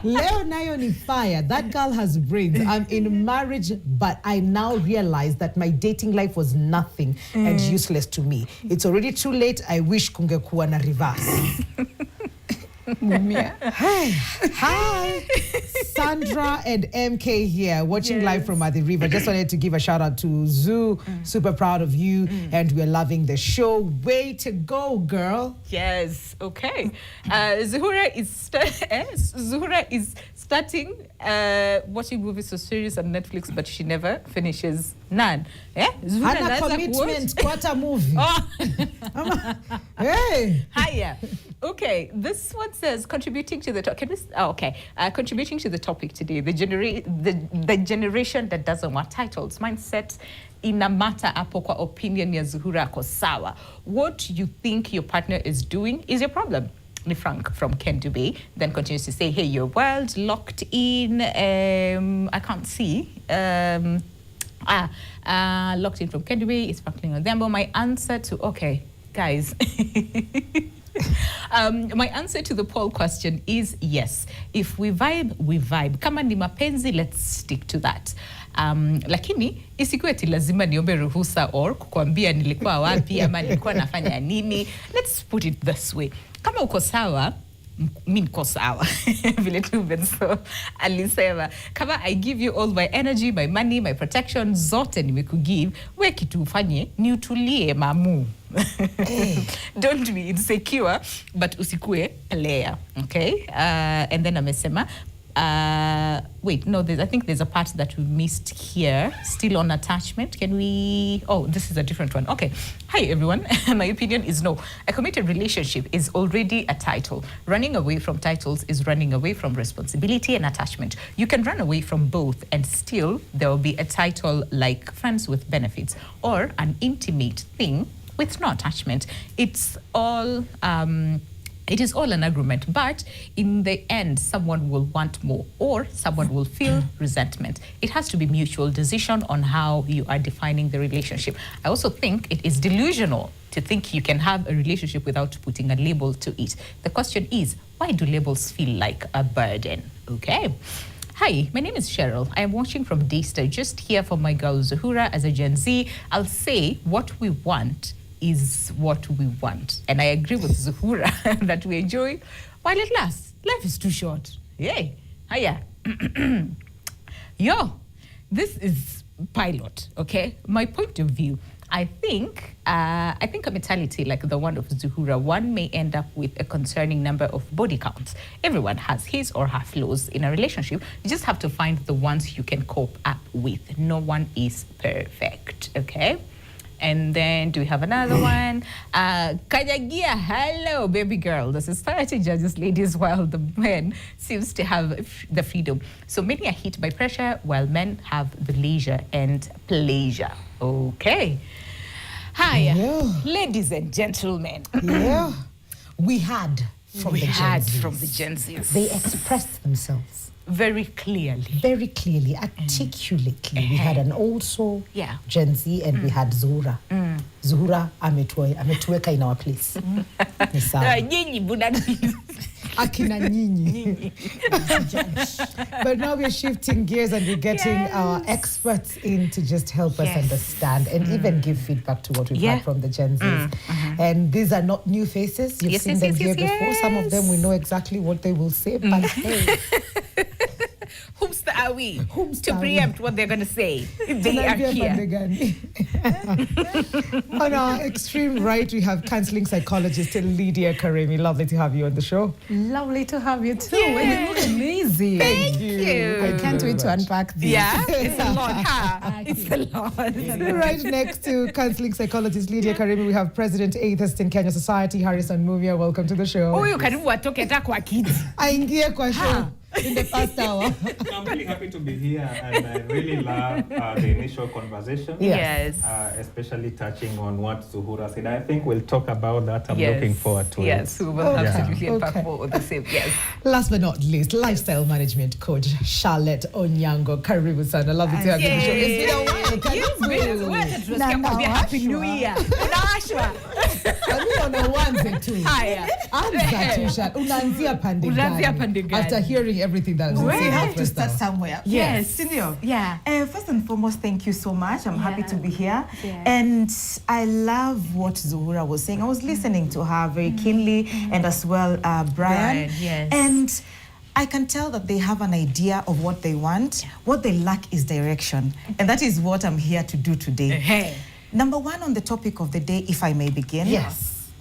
Leo nayo ni fire. That girl has brains. I'm in marriage, but I now realize that my dating life was nothing and useless to me. It's already too late. I wish kungekuwa na reverse. Hey, hi. Sandra and MK here, watching live from the river. Just wanted to give a shout out to Zoo. Super proud of you, and we're loving the show. Way to go, girl.
Yes. Okay. Zuhura is starting watching movies or series on Netflix, but she never finishes none.
Hana commitment, quarter movie.
Oh.
Hey.
Hiya. Okay, this one says contributing to the contributing to the topic today, the generation that doesn't want titles. Mindset in a matter hapo kwa opinion ya Zuhura ko sawa. What you think your partner is doing is your problem. Frank from Kendu Bay then continues to say, hey, your world locked in. I can't see. Locked in from Kendu Bay is sparkling on them. But my answer to, okay, guys. My answer to the poll question is yes. If we vibe, we vibe. Kama ni mapenzi, let's stick to that. Lakini isikuwe eti lazima niombe ruhusa or kukwambia nilikuwa wapi ama nilikuwa nafanya nini. Let's put it this way. Kama uko sawa, mimi niko sawa. Vile tu Benso alisema, kama I give you all my energy, my money, my protection, zote nimekugive, we kitu ufanye ni utulie mamu. Don't be insecure, but usikue player, okay? And then amesema, wait, no, I think there's a part that we missed here. Still on attachment. Can we... Oh, this is a different one. Okay. Hi, everyone. My opinion is no. A committed relationship is already a title. Running away from titles is running away from responsibility and attachment. You can run away from both and still there will be a title like friends with benefits or an intimate thing with no attachment. It's all... it is all an agreement, but in the end, someone will want more or someone will feel resentment. It has to be mutual decision on how you are defining the relationship. I also think it is delusional to think you can have a relationship without putting a label to it. The question is, why do labels feel like a burden? Okay. Hi, my name is Cheryl. I am watching from Daystar, just here for my girl Zuhura as a Gen Z. I'll say what we want is what we want. And I agree with Zuhura that we enjoy while it lasts. Life is too short. Yay. Hiya. Yo, this is pilot, okay? My point of view, I think a mentality like the one of Zuhura, one may end up with a concerning number of body counts. Everyone has his or her flaws in a relationship. You just have to find the ones you can cope up with. No one is perfect, okay? And then do we have another one? Kajagia, hello, baby girl. The society judges ladies while the men seems to have the freedom. So many are hit by pressure while men have the leisure and pleasure. Okay. Hi, ladies and gentlemen.
Yeah. We had from the
Gen Zs.
They expressed themselves.
Very clearly,
articulately. We had an old soul, Gen Z, and we had Zuhura. Zuhura ametuweka in our place. Akina nyinyi. But now we're shifting gears and we're getting our experts in to just help us understand and even give feedback to what we've had from the Gen Zs. And these are not new faces. You've seen them here before. Some of them we know exactly what they will say, but hey.
Whomst are we to preempt what they're going to say if they are here?
On our extreme right, we have counseling psychologist Lydia Karemi. Lovely to have you on the show.
Lovely to have you too. And you look amazing.
Thank you.
I can't wait to unpack this.
Yeah, it's a lot, huh? It's a lot.
Right next to counseling psychologist Lydia Karemi, we have President Atheist in Kenya Society, Harrison Mumia. Welcome to the show.
Oh, you can talk kwa kids.
Aingie kwa show. In the first hour.
I'm really happy to be here, and I really love the initial conversation.
Yes.
Especially touching on what Zuhura said. I think we'll talk about that. I'm looking forward to it.
Yes, we will absolutely unpack more of the same. Yes.
Last but not least, lifestyle management coach Charlotte Onyango. Karibu sana. Lovely to have you on the show. It's been a while.
Happy New Year.
After hearing everything that
we have to start somewhere.
Yes.
Yeah. First and foremost, thank you so much. I'm happy to be here. And I love what Zuhura was saying. I was listening to her very keenly, and as well Brian.
Yes.
And I can tell that they have an idea of what they want. What they lack is direction. And that is what I'm here to do today. Number one on the topic of the day, if I may begin.
Yes.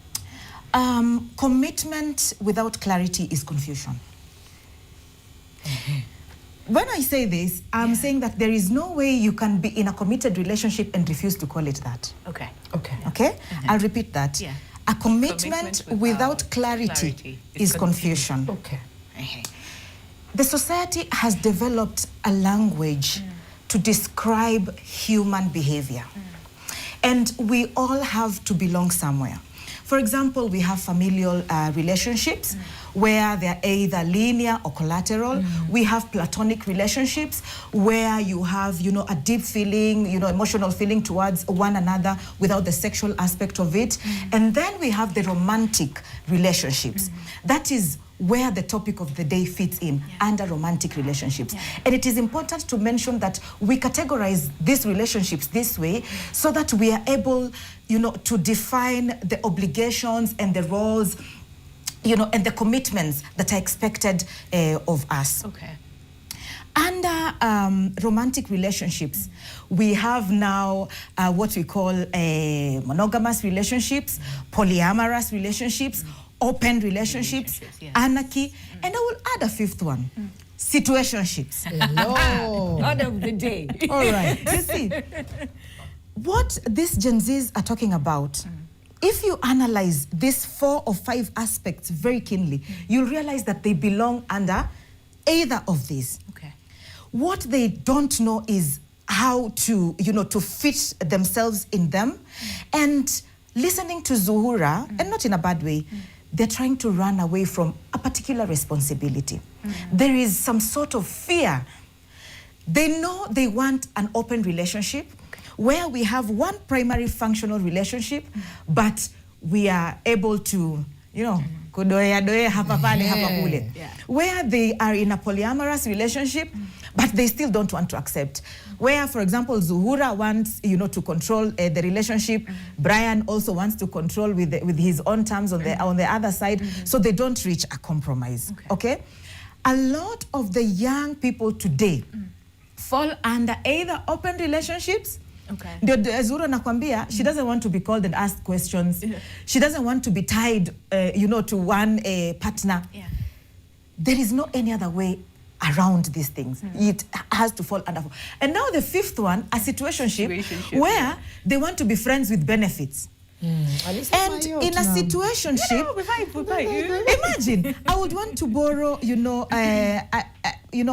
Commitment without clarity is confusion. When I say this, I'm saying that there is no way you can be in a committed relationship and refuse to call it that.
Okay.
I'll repeat that. A commitment without clarity is confusion. The society has developed a language to describe human behavior. And we all have to belong somewhere. For example, we have familial relationships where they're either linear or collateral. We have platonic relationships where you have, a deep feeling, emotional feeling towards one another without the sexual aspect of it. And then we have the romantic relationships. That is where the topic of the day fits in, under romantic relationships. And it is important to mention that we categorize these relationships this way so that we are able, to define the obligations and the roles, and the commitments that are expected of us. Under romantic relationships, we have now what we call monogamous relationships, polyamorous relationships, open relationships, anarchy, and I will add a fifth one, situationships.
Order of the day.
All right. You see, what these Gen Zs are talking about, if you analyze these 4 or 5 aspects very keenly, you'll realize that they belong under either of these. What they don't know is how to, to fit themselves in them. And listening to Zuhura, and not in a bad way, they're trying to run away from a particular responsibility. There is some sort of fear. They know they want an open relationship where we have one primary functional relationship, but we are able to, where they are in a polyamorous relationship, but they still don't want to accept. Where, for example, Zuhura wants, to control the relationship. Brian also wants to control with his own terms on the other side, so they don't reach a compromise. Okay? A lot of the young people today fall under either open relationships. Zuhura nakwambia, she doesn't want to be called and asked questions. She doesn't want to be tied, to one partner. There is no any other way around these things. It has to fall under. And now the fifth one, a situationship where they want to be friends with benefits. And in a situationship, imagine, I would want to borrow,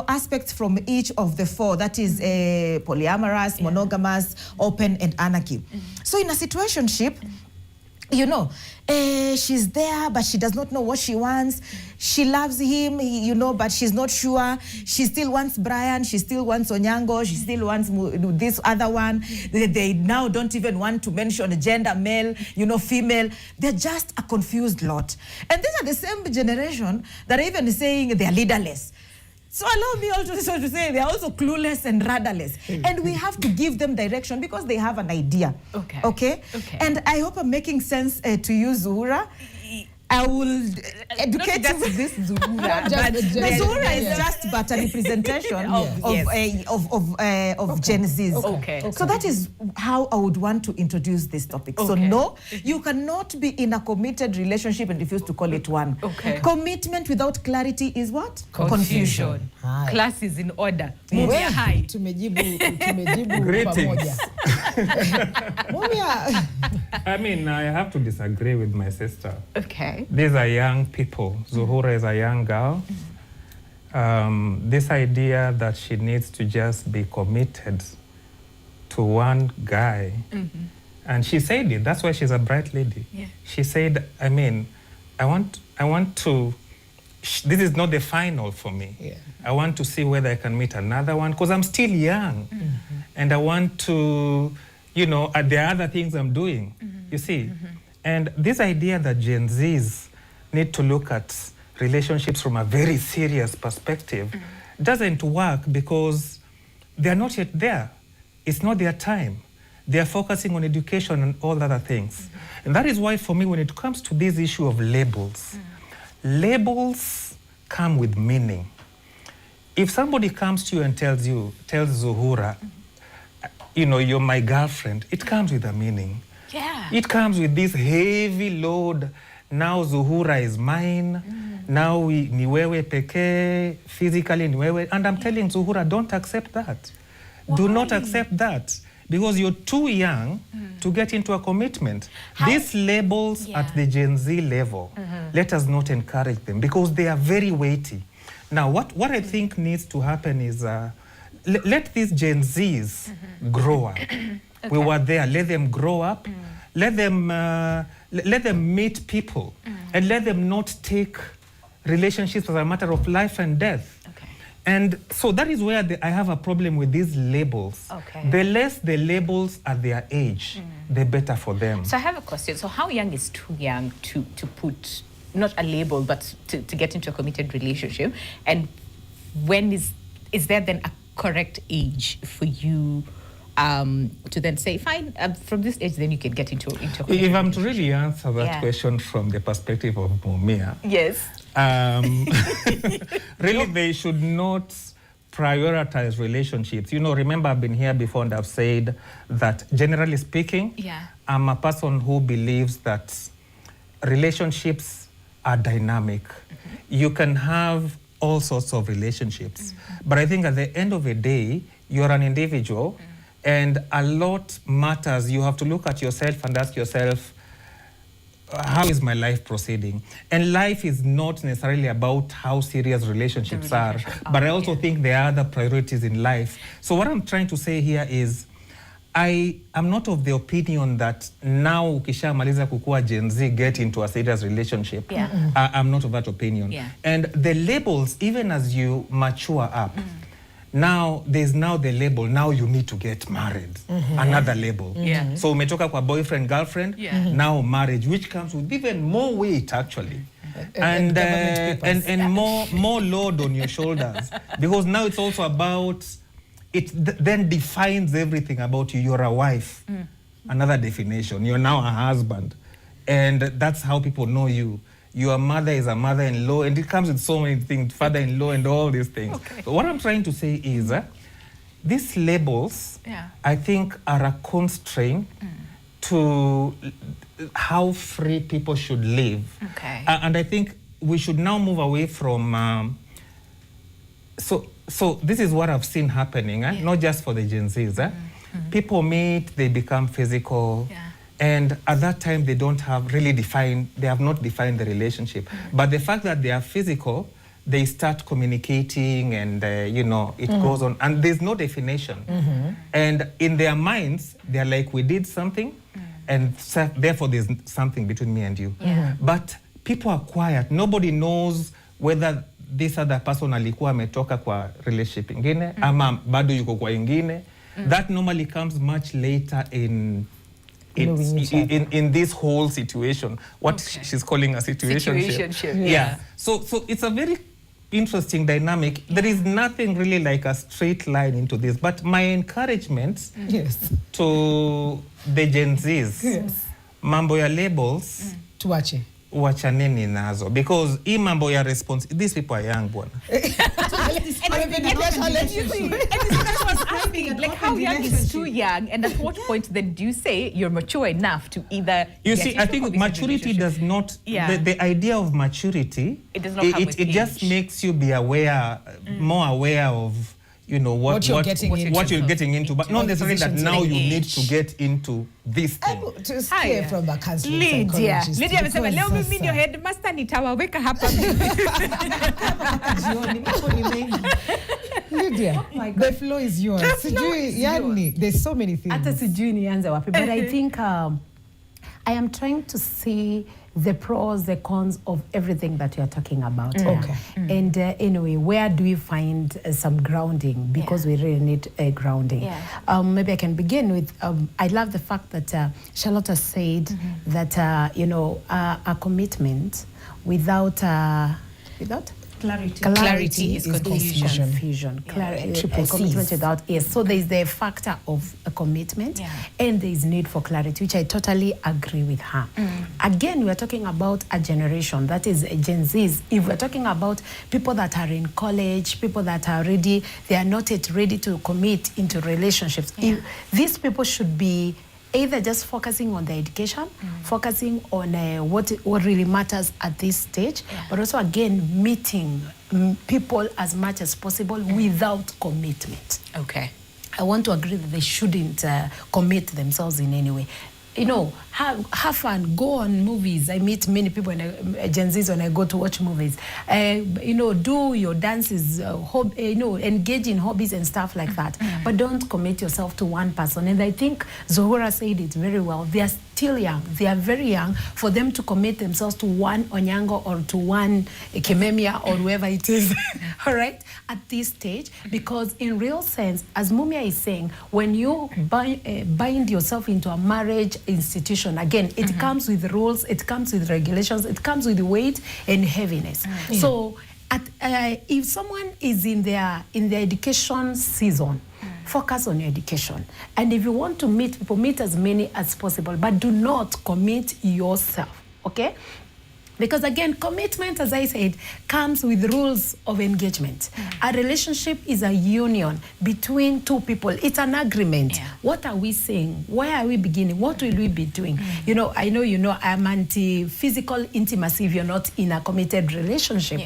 aspects from each of the 4. That is polyamorous, monogamous, open, and anarchy. So in a situationship, she's there, but she does not know what she wants. She loves him, but she's not sure. She still wants Brian. She still wants Onyango. She still wants this other one. They now don't even want to mention gender, male, female. They're just a confused lot. And these are the same generation that are even saying they're leaderless. So allow me also to say they're also clueless and rudderless. And we have to give them direction because they have an idea. Okay? And I hope I'm making sense to you, Zuhura. I will educate you with this Zuhura. Zuhura is just but a representation of Gen Zs. So that is how I would want to introduce this topic. So no, you cannot be in a committed relationship and refuse to call it one. Commitment without clarity is what? Confusion.
Class is in order.
Greetings.
I mean, I have to disagree with my sister. These are young people. Zuhura is a young girl. This idea that she needs to just be committed to one guy. And she said it. That's why she's a bright lady. She said, I mean, I want to, this is not the final for me. I want to see whether I can meet another one because I'm still young. And I want to, there are other things I'm doing. You see? And this idea that Gen Zs need to look at relationships from a very serious perspective doesn't work because they're not yet there. It's not their time. They're focusing on education and all other things. And that is why, for me, when it comes to this issue of labels, labels come with meaning. If somebody comes to you and tells Zuhura, you know, you're my girlfriend, it comes with a meaning.
Yeah.
It comes with this heavy load. Now Zuhura is mine. Now ni wewe peke, physically ni wewe. And I'm telling Zuhura, don't accept that. Why? Do not accept that. Because you're too young to get into a commitment. These labels at the Gen Z level, let us not encourage them because they are very weighty. Now, what I think needs to happen is let these Gen Zs grow up. Okay. We were there. Let them grow up. Let them meet people, and let them not take relationships as a matter of life and death. Okay. And so that is where I have a problem with these labels. Okay. The less the labels at their age, the better for them.
So I have a question. So how young is too young to put not a label, but to get into a committed relationship? And when is there then a correct age for you to then say, fine, from this age, then you can get into a
If I'm to really answer that question from the perspective of Mumia,
yes,
really they should not prioritize relationships. You know, remember I've been here before and I've said that generally speaking, I'm a person who believes that relationships are dynamic. You can have all sorts of relationships. But I think at the end of the day, you're an individual and a lot matters. You have to look at yourself and ask yourself, how is my life proceeding? And life is not necessarily about how serious relationships are, but I also think there are other priorities in life. So what I'm trying to say here is, I am not of the opinion that now ukishamaliza kukua Gen Z get into a serious relationship. I'm not of that opinion. And the labels, even as you mature up, now there's now the label, now you need to get married. Another label. So umetoka kwa boyfriend, girlfriend, now marriage, which comes with even more weight actually. And more load on your shoulders. Because now it's also about, it then defines everything about you. You're a wife, another definition. You're now a husband. And that's how people know you. Your mother is a mother-in-law, and it comes with so many things, father-in-law and all these things. So what I'm trying to say is, these labels, I think, are a constraint to how free people should live. And I think we should now move away from... So this is what I've seen happening, not just for the Gen Zs. People meet, they become physical, and at that time they don't have really defined, they have not defined the relationship. But the fact that they are physical, they start communicating and, you know, it goes on. And there's no definition. And in their minds, they're like, we did something, and therefore there's something between me and you. But people are quiet. Nobody knows whether this other person alikuwa ametoka kwa relationship ingine ama bado yuko kwa ingine. That normally comes much later in this whole situation, what she's calling a situationship. So it's a very interesting dynamic. There is nothing really like a straight line into this, but my encouragement to the Gen Zs, mambo ya labels,
tuache.
Wachaneni nazo, because hii mambo ya response, these people are young, bwana.
Like, how young is too young, and at what point then do you say you're mature enough to either...
You see, I think maturity does not, the idea of maturity,
it does not come with
it just makes you be aware, more aware of, you know, what you're getting into, but not necessarily that now you need to get into this thing.
To steer from a counseling psychologist.
Lydia amesema leo mimi ndio headmaster nitawaweka hapa.
Lydia, the floor is yours. Sijui, yani, there's so many things.
Hata sijui nianze wapi, but I think I am trying to see the pros, the cons of everything that we are talking about.
Okay.
And anyway, where do we find some grounding? Because we really need a grounding. Maybe I can begin with, I love the fact that Charlotte said that, a commitment without clarity is confusion. Commitment without, yes. So there is the factor of a commitment and there is need for clarity, which I totally agree with her. Again, we are talking about a generation, that is Gen Zs. If we're talking about people that are in college, people that are ready, they are not yet ready to commit into relationships. These people should be either just focusing on their education, focusing on what really matters at this stage, but also again meeting people as much as possible without commitment.
Okay.
I want to agree that they shouldn't commit themselves in any way. Have fun, go on movies. I meet many people in Gen Zs when I go to watch movies. Do your dances, engage in hobbies and stuff like that. But don't commit yourself to one person. And I think Zohura said it very well. They are still young. They are very young for them to commit themselves to one Onyango or to one Kememia or whoever it is, all right, at this stage. Because in real sense, as Mumia is saying, when you bind yourself into a marriage institution, again, it comes with rules, it comes with regulations, it comes with weight and heaviness. So if someone is in their education season, focus on your education. And if you want to meet people, meet as many as possible, but do not commit yourself, okay? Because again, commitment, as I said, comes with rules of engagement. A relationship is a union between two people. It's an agreement. What are we saying? Where are we beginning? What will we be doing? I know I'm anti-physical intimacy if you're not in a committed relationship,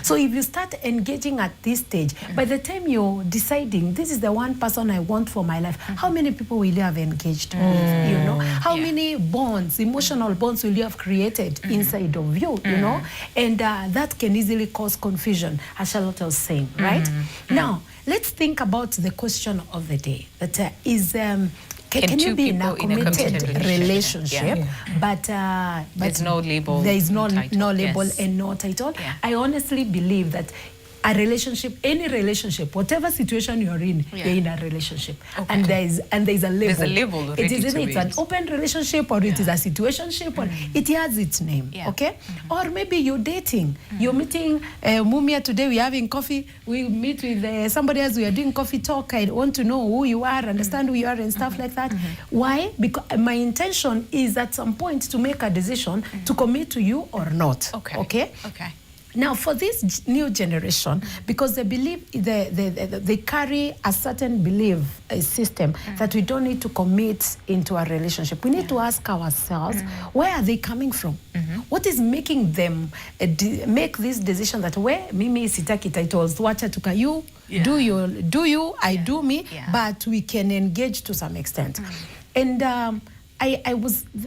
So if you start engaging at this stage, by the time you're deciding, this is the one person I want for my life, how many people will you have engaged with, How many bonds, emotional bonds will you have created inside of you, and that can easily cause confusion, as Charlotte was saying, right? Now, let's think about the question of the day. That can you be in a committed relationship, but
there's no label.
There is no label and no title. I honestly believe that a relationship, any relationship, whatever situation you're in, you're in a relationship. And there's a label.
There's a label.
It is either it's an open relationship or it is a situationship or it has its name. Okay? Or maybe you're dating. You're meeting Mumia today, we're having coffee. We meet with somebody else, we are doing coffee talk. I want to know who you are, understand who you are and stuff like that. Why? Because my intention is at some point to make a decision to commit to you or not. Okay? Now, for this new generation, because they believe they carry a certain belief system that we don't need to commit into a relationship. We need to ask ourselves, where are they coming from? What is making them make this decision that where Mimi sitaki titles, wacha tuka you, do you, I do me, but we can engage to some extent. And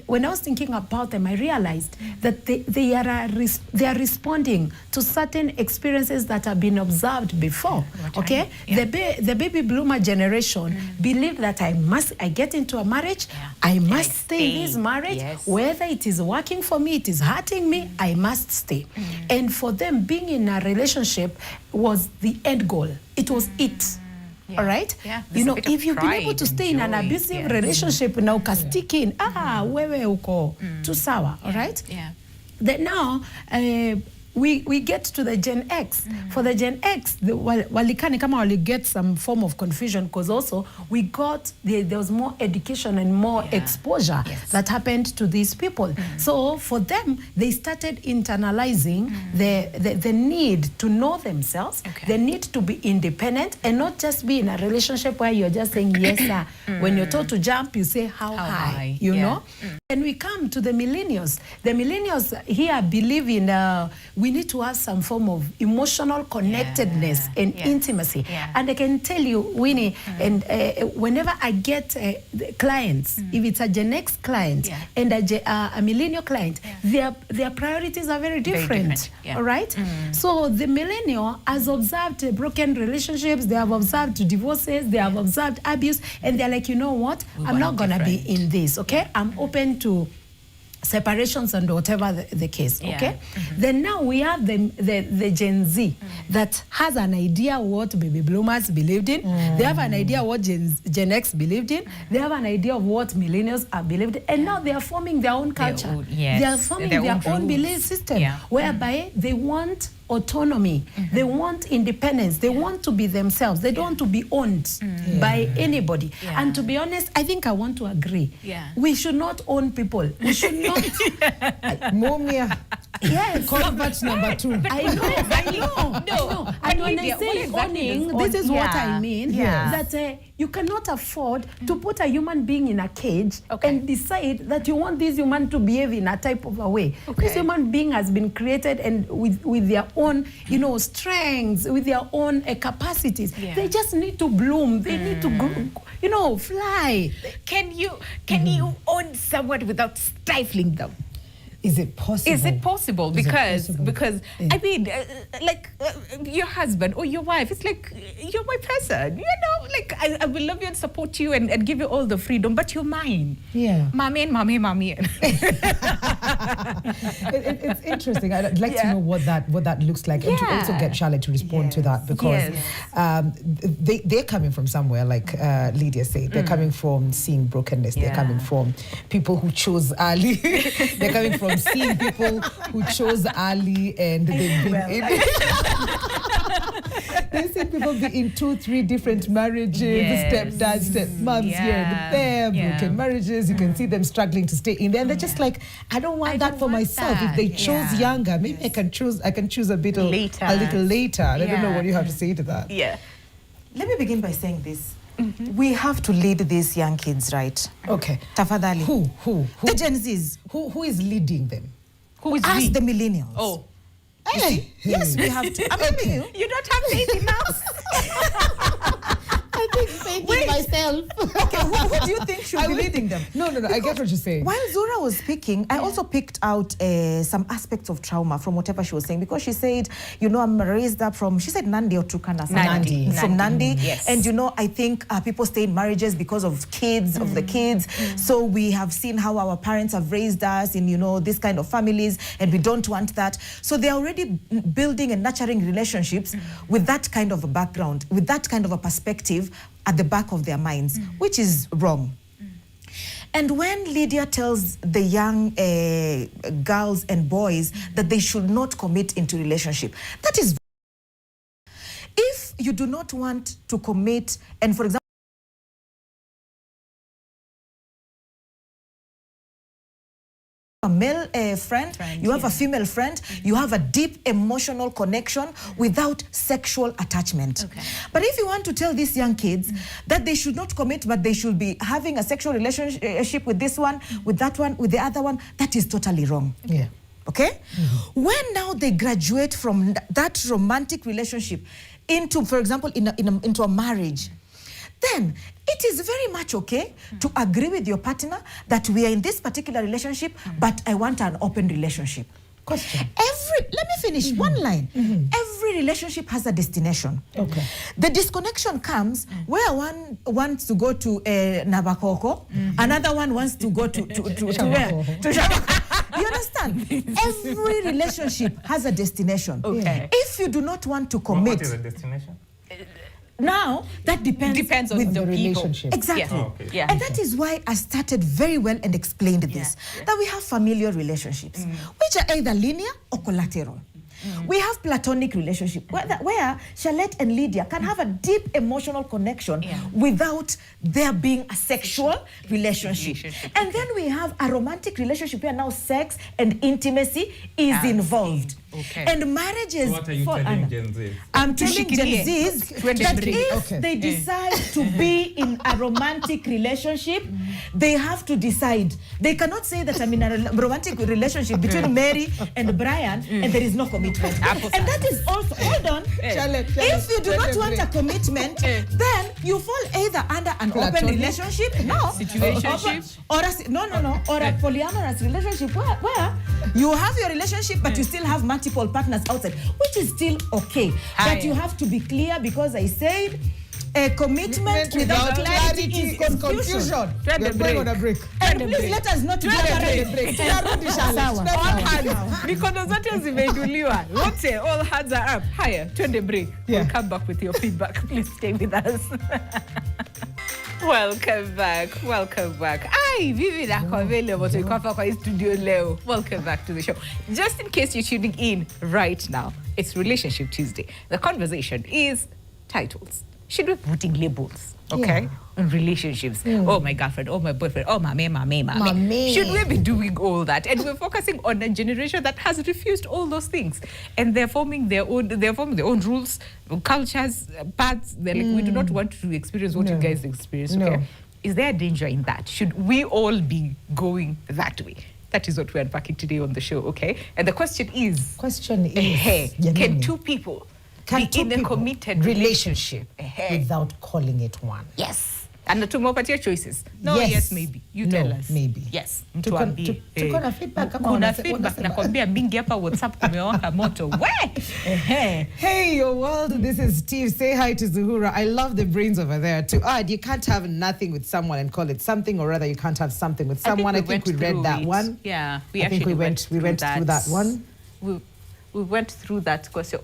when I was thinking about them, I realized that they are responding to certain experiences that have been observed before. Okay, the baby bloomer generation believe that I get into a marriage, I must stay in this marriage, whether it is working for me, it is hurting me, I must stay. And for them, being in a relationship was the end goal. It was it. All right? If you've been able to stay in an abusive relationship, now stick in, wewe uko tu sawa, all right? Then now, we get to the Gen X. For the Gen X, walikani kama wali get some form of confusion because also we got, there was more education and more exposure that happened to these people. So for them, they started internalizing the need to know themselves, the need to be independent and not just be in a relationship where you're just saying yes, sir. When you're told to jump, you say how high, you know? And we come to the millennials. The millennials here believe in we need to have some form of emotional connectedness and intimacy. And I can tell you, Winnie, and whenever I get clients, if it's a Gen X client and a millennial client, their priorities are very different. All right? So the millennial has observed broken relationships, they have observed divorces, they have observed abuse, and they're like, you know what? I'm not going to be in this, okay? I'm open to separations and whatever the case, okay? Then now we have the Gen Z that has an idea what baby bloomers believed in. They have an idea what Gen X believed in. They have an idea of what millennials are believed in. And now they are forming their own culture. They are forming their own belief system, whereby they want autonomy, they want independence, they want to be themselves, they don't want to be owned by anybody. And to be honest, I think I want to agree. We should not own people. We should not.
Mumia.
Yes.
Convert number 2.
I know. And when I say owning, this is what I mean. That you cannot afford to put a human being in a cage and decide that you want this human to behave in a type of a way. This human being has been created and with their own, strengths, with their own capacities. They just need to bloom. They need to, fly.
Can you own someone without stifling them?
Is it possible?
Is it possible? Because I mean, your husband or your wife, it's like, you're my person, like I will love you and support you and give you all the freedom, but you're mine.
Yeah.
Mommy.
It's interesting. I'd like to know what that looks like, and to also get Charlotte to respond to that, because they're coming from somewhere, like Lydia said. They're coming from seeing brokenness. They're coming from people who chose early. They're coming from seeing people who chose early, and they've been they've seen people be in 2-3 different marriages, stepdads, stepmoms here and there, broken marriages. You can see them struggling to stay in there, and they're just like, I don't want that for myself. If they chose younger, maybe I can choose a bit later. A little later. I don't know what you have to say to that.
Let me begin by saying this. We have to lead these young kids, right?
Okay.
Tafadhali.
Who?
The Gen Zs.
Who is leading them?
Who is
us, the millennials.
Oh.
Hey. Yes, we have to. I'm telling you.
You don't have faith in us.
I think faith in myself.
Okay, who do you think should be leading them?
No, I get what you're saying.
While Zura was speaking, I also picked out some aspects of trauma from whatever she was saying, because she said, I'm raised up from, she said Nandi or Turkana.
Nandi.
From Nandi.
Yes.
And, I think people stay in marriages because of kids, of the kids. So we have seen how our parents have raised us in, this kind of families, and we don't want that. So they're already building and nurturing relationships with that kind of a background, with that kind of a perspective at the back of their minds, which is wrong. And when Lydia tells the young girls and boys that they should not commit into relationship, that is, if you do not want to commit, and for example, a male friend, you have a female friend, you have a deep emotional connection without sexual attachment. But if you want to tell these young kids that they should not commit, but they should be having a sexual relationship with this one, with that one, with the other one, that is totally wrong. Okay? When now they graduate from that romantic relationship into, for example, into a marriage, then it is very much okay to agree with your partner that we are in this particular relationship, but I want an open relationship.
Question.
Let me finish one line. Every relationship has a destination.
Okay.
The disconnection comes where one wants to go to Nabakoko, another one wants to go to where? To Shabako. You understand? Every relationship has a destination. If you do not want to commit,
what is the destination?
Now, that depends
on the
relationship. Exactly. And that is why I started very well and explained this, that we have familial relationships, which are either linear or collateral. We have platonic relationship where Charlotte and Lydia can have a deep emotional connection without there being a sexual relationship. And then we have a romantic relationship where now sex and intimacy is involved. And marriages.
So what are you telling Gen Z?
I'm telling Gen Zs that if they decide to be in a romantic relationship, they have to decide. They cannot say that I'm in a romantic relationship between Mary and Brian and there is no commitment. And that is also, hold on,
Charlotte,
if you do not want a commitment, then you fall either under an open relationship, situationship, or a polyamorous relationship where you have your relationship but you still have multiple partners outside, which is still okay. But you have to be clear, because I said A commitment without clarity is confusion.
We're going on a break.
And please let us not glamorize the break.
All hands. Mikono zote zimeinuliwa. Wote, all hands are up. Higher, twende break. We'll come back with your feedback. Please stay with us. Welcome back. Ai, vivi nako available to kwa kwa studio leo. Welcome back to the show. Just in case you're tuning in right now, it's Relationship Tuesday. The conversation is titles. Should we be putting labels? Okay, on relationships. Oh, my girlfriend. Oh, my boyfriend. Oh, mame. Should we be doing all that? And we're focusing on a generation that has refused all those things, and they're forming their own rules, cultures, paths. They're like, we do not want to experience what you guys experience. Okay, is there a danger in that? Should we all be going that way? That is what we're unpacking today on the show. Okay, and the question is, can two people be in a committed relationship
without calling it one?
Yes. And tumewapatia choices. No, yes, maybe. You tell us.
Maybe.
Yes.
Tuko na feedback kama
kuna feedback nakwambia mingi hapa WhatsApp kumewaka moto.
Hey, your world. This is Steve. Say hi to Zuhura. I love the brains over there. To add, you can't have nothing with someone and call it something, or rather you can't have something with someone. I think we read that one.
Yeah.
I think we went through that one.
We went through that question.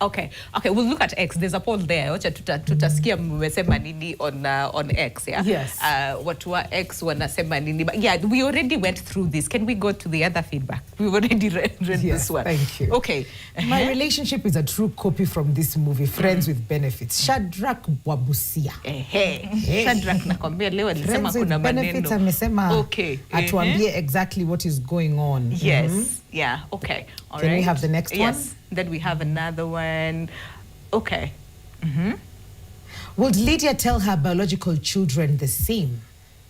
Okay, we'll look at X. There's a poll there. Wacha tutasikia mmesema nini on X, yeah?
Yes.
Watu wa X wanasema nini. But yeah, we already went through this. Can we go to the other feedback? We've already read this one.
Thank you.
Okay.
My relationship is a true copy from this movie, Friends with Benefits. Shadrack Wabusia.
Shadrack nakwambia leo alisema kuna maneno.
Friends with Benefits amesema atuambie exactly what is going on.
Yes. Yeah, okay. All
Can
right.
we have the next one?
Yes. Then we have another one. Okay.
Would Lydia tell her biological children the same?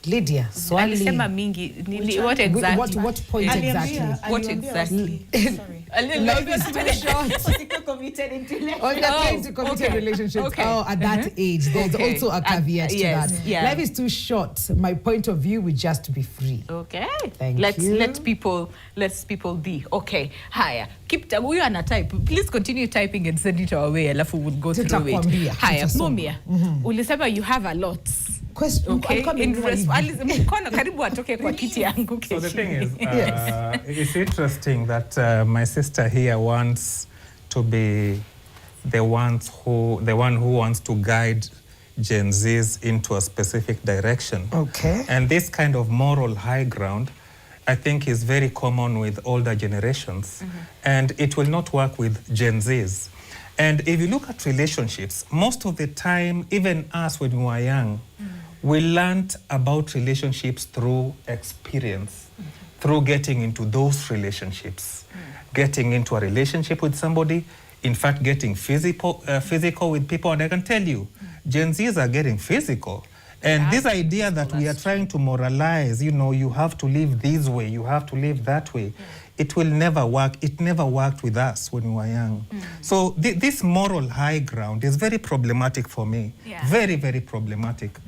Lydia, swali.
Alisema mingi. What exactly?
What point exactly?
What exactly?
Sorry.
Life is too short.
Committed into
committed relationships.
Okay.
Oh, at that age, there's also a caveat to that.
Yeah.
Life is too short. My point of view would just be free.
Okay.
Thank you.
Let people be. Okay. Haya. Keep huyu ana type. Please continue typing and send it our way. Alafu we'll go through it. Haya, Mumia. Ulisema you have a lot.
Question.
Okay. Karibu atoke kwa kiti yangu.
So the thing is, it's interesting that my sister here wants to be the one who wants to guide Gen Zs into a specific direction.
Okay.
And this kind of moral high ground, I think, is very common with older generations. And it will not work with Gen Zs. And if you look at relationships, most of the time, even us when we were young, we learned about relationships through experience, through getting into those relationships, getting into a relationship with somebody, in fact, getting physical with people. And I can tell you, Gen Zs are getting physical. And this idea that we are trying to moralize, you have to live this way, you have to live that way, it will never work. It never worked with us when we were young. So this moral high ground is very problematic for me.
Yeah.
Very, very problematic.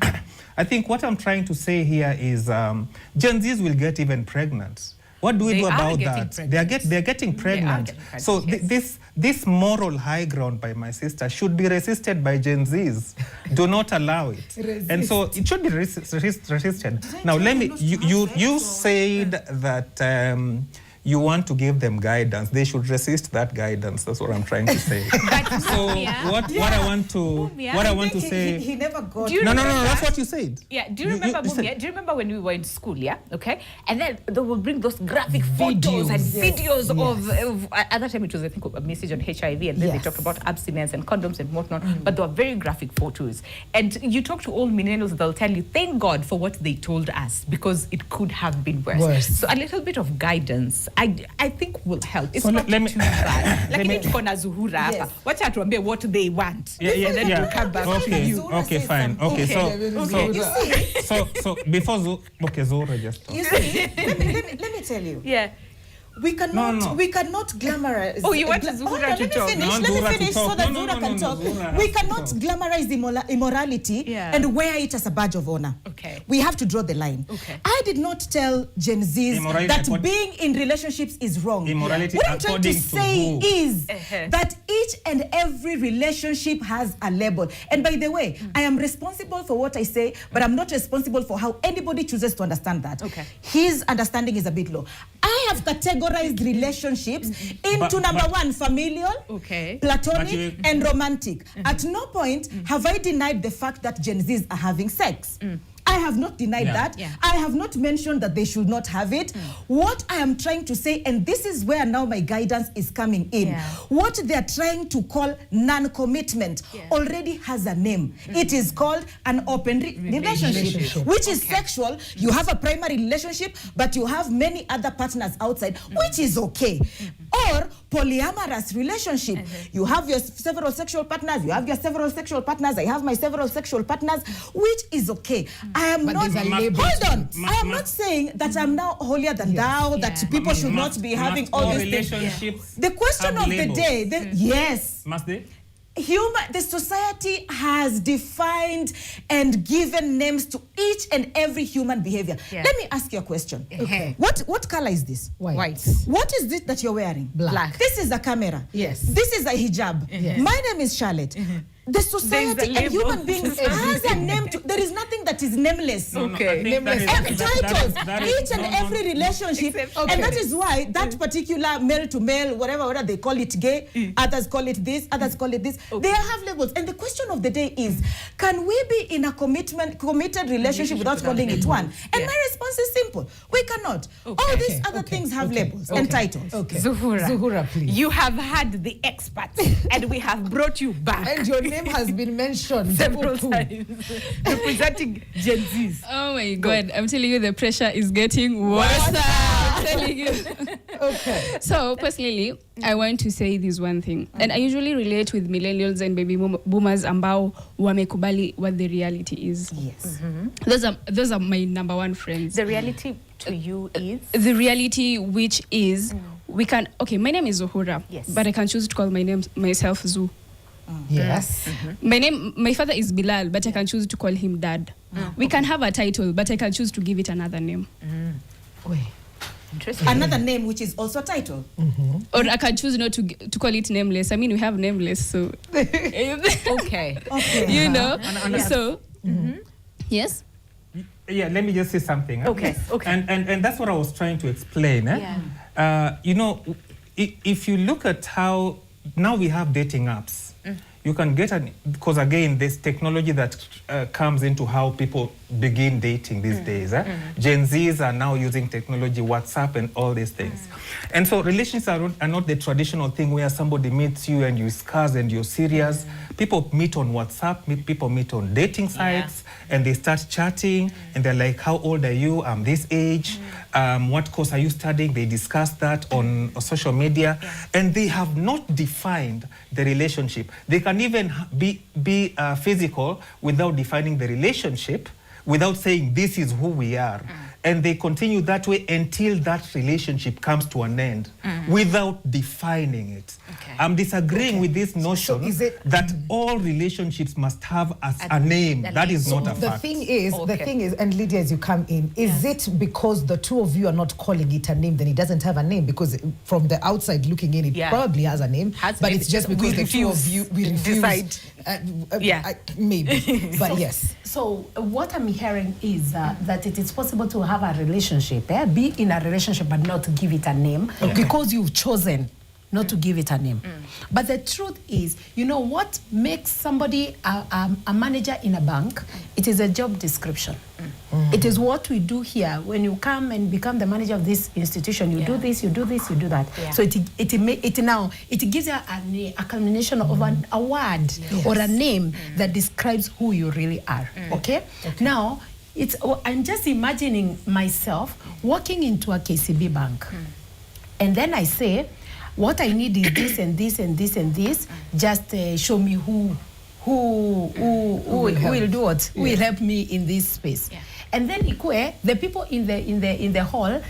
I think what I'm trying to say here is Gen Zs will get even pregnant. What do we do about that? They're getting pregnant. So this moral high ground by my sister should be resisted by Gen Zs. Do not allow it. And so it should be resisted. Now you said that you want to give them guidance. They should resist that guidance. That's what I'm trying to say. So what I want to say.
He never got.
No. That's what you said.
Yeah. Do you remember, Mumia? Do you remember when we were in school? Yeah. Okay. And then they will bring those graphic photos and videos of. At that time it was, I think, a message on HIV, and then they talked about abstinence and condoms and whatnot. But they were very graphic photos. And you talk to all millennials, they'll tell you, thank God for what they told us, because it could have been worse. So a little bit of guidance, I think, will help. It's not too bad. Lakini tuko na Zuhura hapa. Wacha atuambie what they want. And then we'll come back to you.
Okay, fine. Okay, so before Zuhura just talk.
You see, let me tell you.
Yeah.
We cannot glamorize.
Oh, you want Zuhura to talk?
Let me finish so that Zuhura can talk. We cannot glamorize immorality and wear it as a badge of honor.
Okay.
We have to draw the line.
Okay.
I did not tell Gen Zs that being in relationships is wrong.
Immorality,
what I'm trying to say is that each and every relationship has a label. And by the way, I am responsible for what I say, but I'm not responsible for how anybody chooses to understand that.
Okay.
His understanding is a bit low. I have categorized relationships into number one, familial, platonic, and romantic. At no point have I denied the fact that Gen Zs are having sex. I have not denied that. I have not mentioned that they should not have it. What I am trying to say, and this is where now my guidance is coming in, what they are trying to call non-commitment already has a name. It is called an open relationship, which is sexual. You have a primary relationship, but you have many other partners outside, which is okay. Or polyamorous relationship. You have your several sexual partners, you have your several sexual partners, I have my several sexual partners, which is okay. I am not, hold on, I am not saying that I'm now holier than thou, that people should not be having all these things. The question of the day, yes.
Must they?
The society has defined and given names to each and every human behavior. Let me ask you a question. What color is this?
White.
What is this that you're wearing?
Black.
This is a camera.
Yes.
This is a hijab. My name is Charlotte. The society and human beings has a name. There is nothing that is nameless.
Nameless.
Titles. Each and every relationship. And that is why that particular male to male, whatever they call it gay, others call it this, others call it this. They have labels. And the question of the day is, can we be in a committed relationship without calling it one? And my response is simple. We cannot. All these other things have labels and titles.
Zuhura,
please.
You have had the expert, and we have brought you back.
And your name has been mentioned
several times, representing Gen Zs.
Oh my God, I'm telling you, the pressure is getting worse. I'm telling you. So personally, I want to say this one thing, and I usually relate with millennials and baby boomers ambao wamekubali what the reality is.
Yes.
Those are my number one friends.
The reality to you is?
The reality which is, we can, okay, my name is Zuhura, but I can choose to call myself Zu.
Yes.
My father is Bilal, but I can choose to call him Dad. We can have a title, but I can choose to give it another name.
Interesting.
Another name which is also a title.
Or I can choose not to call it nameless. I mean, we have nameless, so
okay.
You know. So yes.
Yeah, let me just say something.
Okay.
And that's what I was trying to explain. You know, if you look at how now we have dating apps, you can get because again, there's technology that comes into how people begin dating these days. Gen Zs are now using technology, WhatsApp and all these things. And so relationships are not the traditional thing where somebody meets you and you discuss and you're serious. People meet on WhatsApp, people meet on dating sites, and they start chatting, and they're like, how old are you? I'm this age. What course are you studying? They discuss that on social media, and they have not defined the relationship. They can even be physical without defining the relationship, without saying this is who we are. And they continue that way until that relationship comes to an end without defining it. I'm disagreeing with this notion that all relationships must have a name. That is not a fact.
The thing is, and Lydia, as you come in, is it because the two of you are not calling it a name, then it doesn't have a name? Because from the outside looking in, it probably has a name, but it's just because the two of you, we refuse. Maybe, but yes.
So what I'm hearing is that it is possible to have a relationship, be in a relationship but not to give it a name because you've chosen not to give it a name. But the truth is, you know what makes somebody a manager in a bank? It is a job description. It is what we do here. When you come and become the manager of this institution, you do this, you do this, you do that. So it gives you a culmination of a word or a name that describes who you really are. Okay? Now, I'm just imagining myself walking into a KCB bank, and then I say, what I need is this and this and this and this. Just show me who will do what, who will help me in this space. And then the people in the hall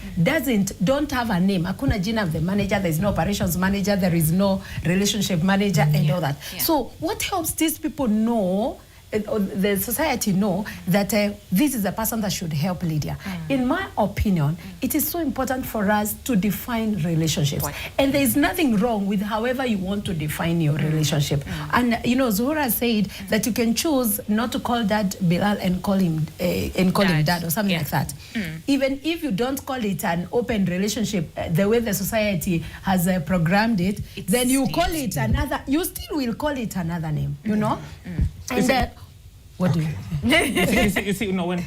don't have a name. Hakuna jina of the manager. There is no operations manager. There is no relationship manager and all that. So what helps these people know the society know that this is a person that should help Lydia. In my opinion, it is so important for us to define relationships. And there is nothing wrong with however you want to define your relationship. And, you know, Zuhura said that you can choose not to call Dad Bilal and call him Dad or something like that. Even if you don't call it an open relationship, the way the society has programmed it, then you call it another, you still will call it another name, you know? And what do you
you see, you know, when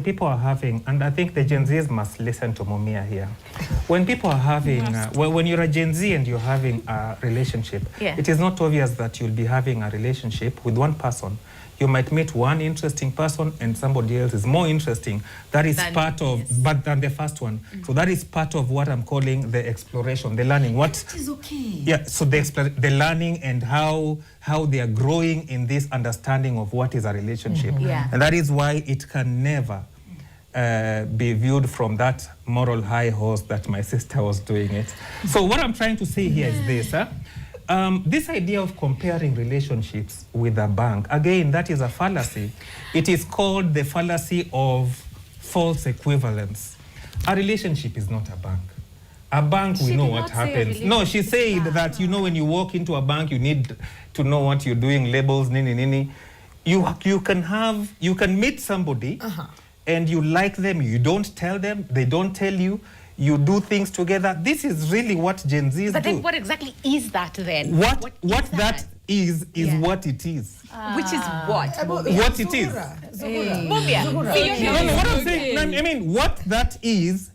people are having, and I think the Gen Zs must listen to Mumia here. When people are having, when you're a Gen Z and you're having a relationship, it is not obvious that you'll be having a relationship with one person. You might meet one interesting person and somebody else is more interesting. That is part of, but than the first one. So that is part of what I'm calling the exploration, the learning. What
is okay.
Yeah. So the learning and how they are growing in this understanding of what is a relationship. And that is why it can never be viewed from that moral high horse that my sister was doing it. So what I'm trying to say here is this. This idea of comparing relationships with a bank, again, that is a fallacy. It is called the fallacy of false equivalence. A relationship is not a bank. A bank, we know what happens. No, she said that, you know, when you walk into a bank, you need to know what you're doing, labels, nini. You can meet somebody and you like them, you don't tell them, they don't tell you. You do things together. This is really what Gen Zs do.
But then what exactly is that then?
What that is what it is.
Which is what?
What it is.
Mumia.
No, what I'm saying, I mean, what that is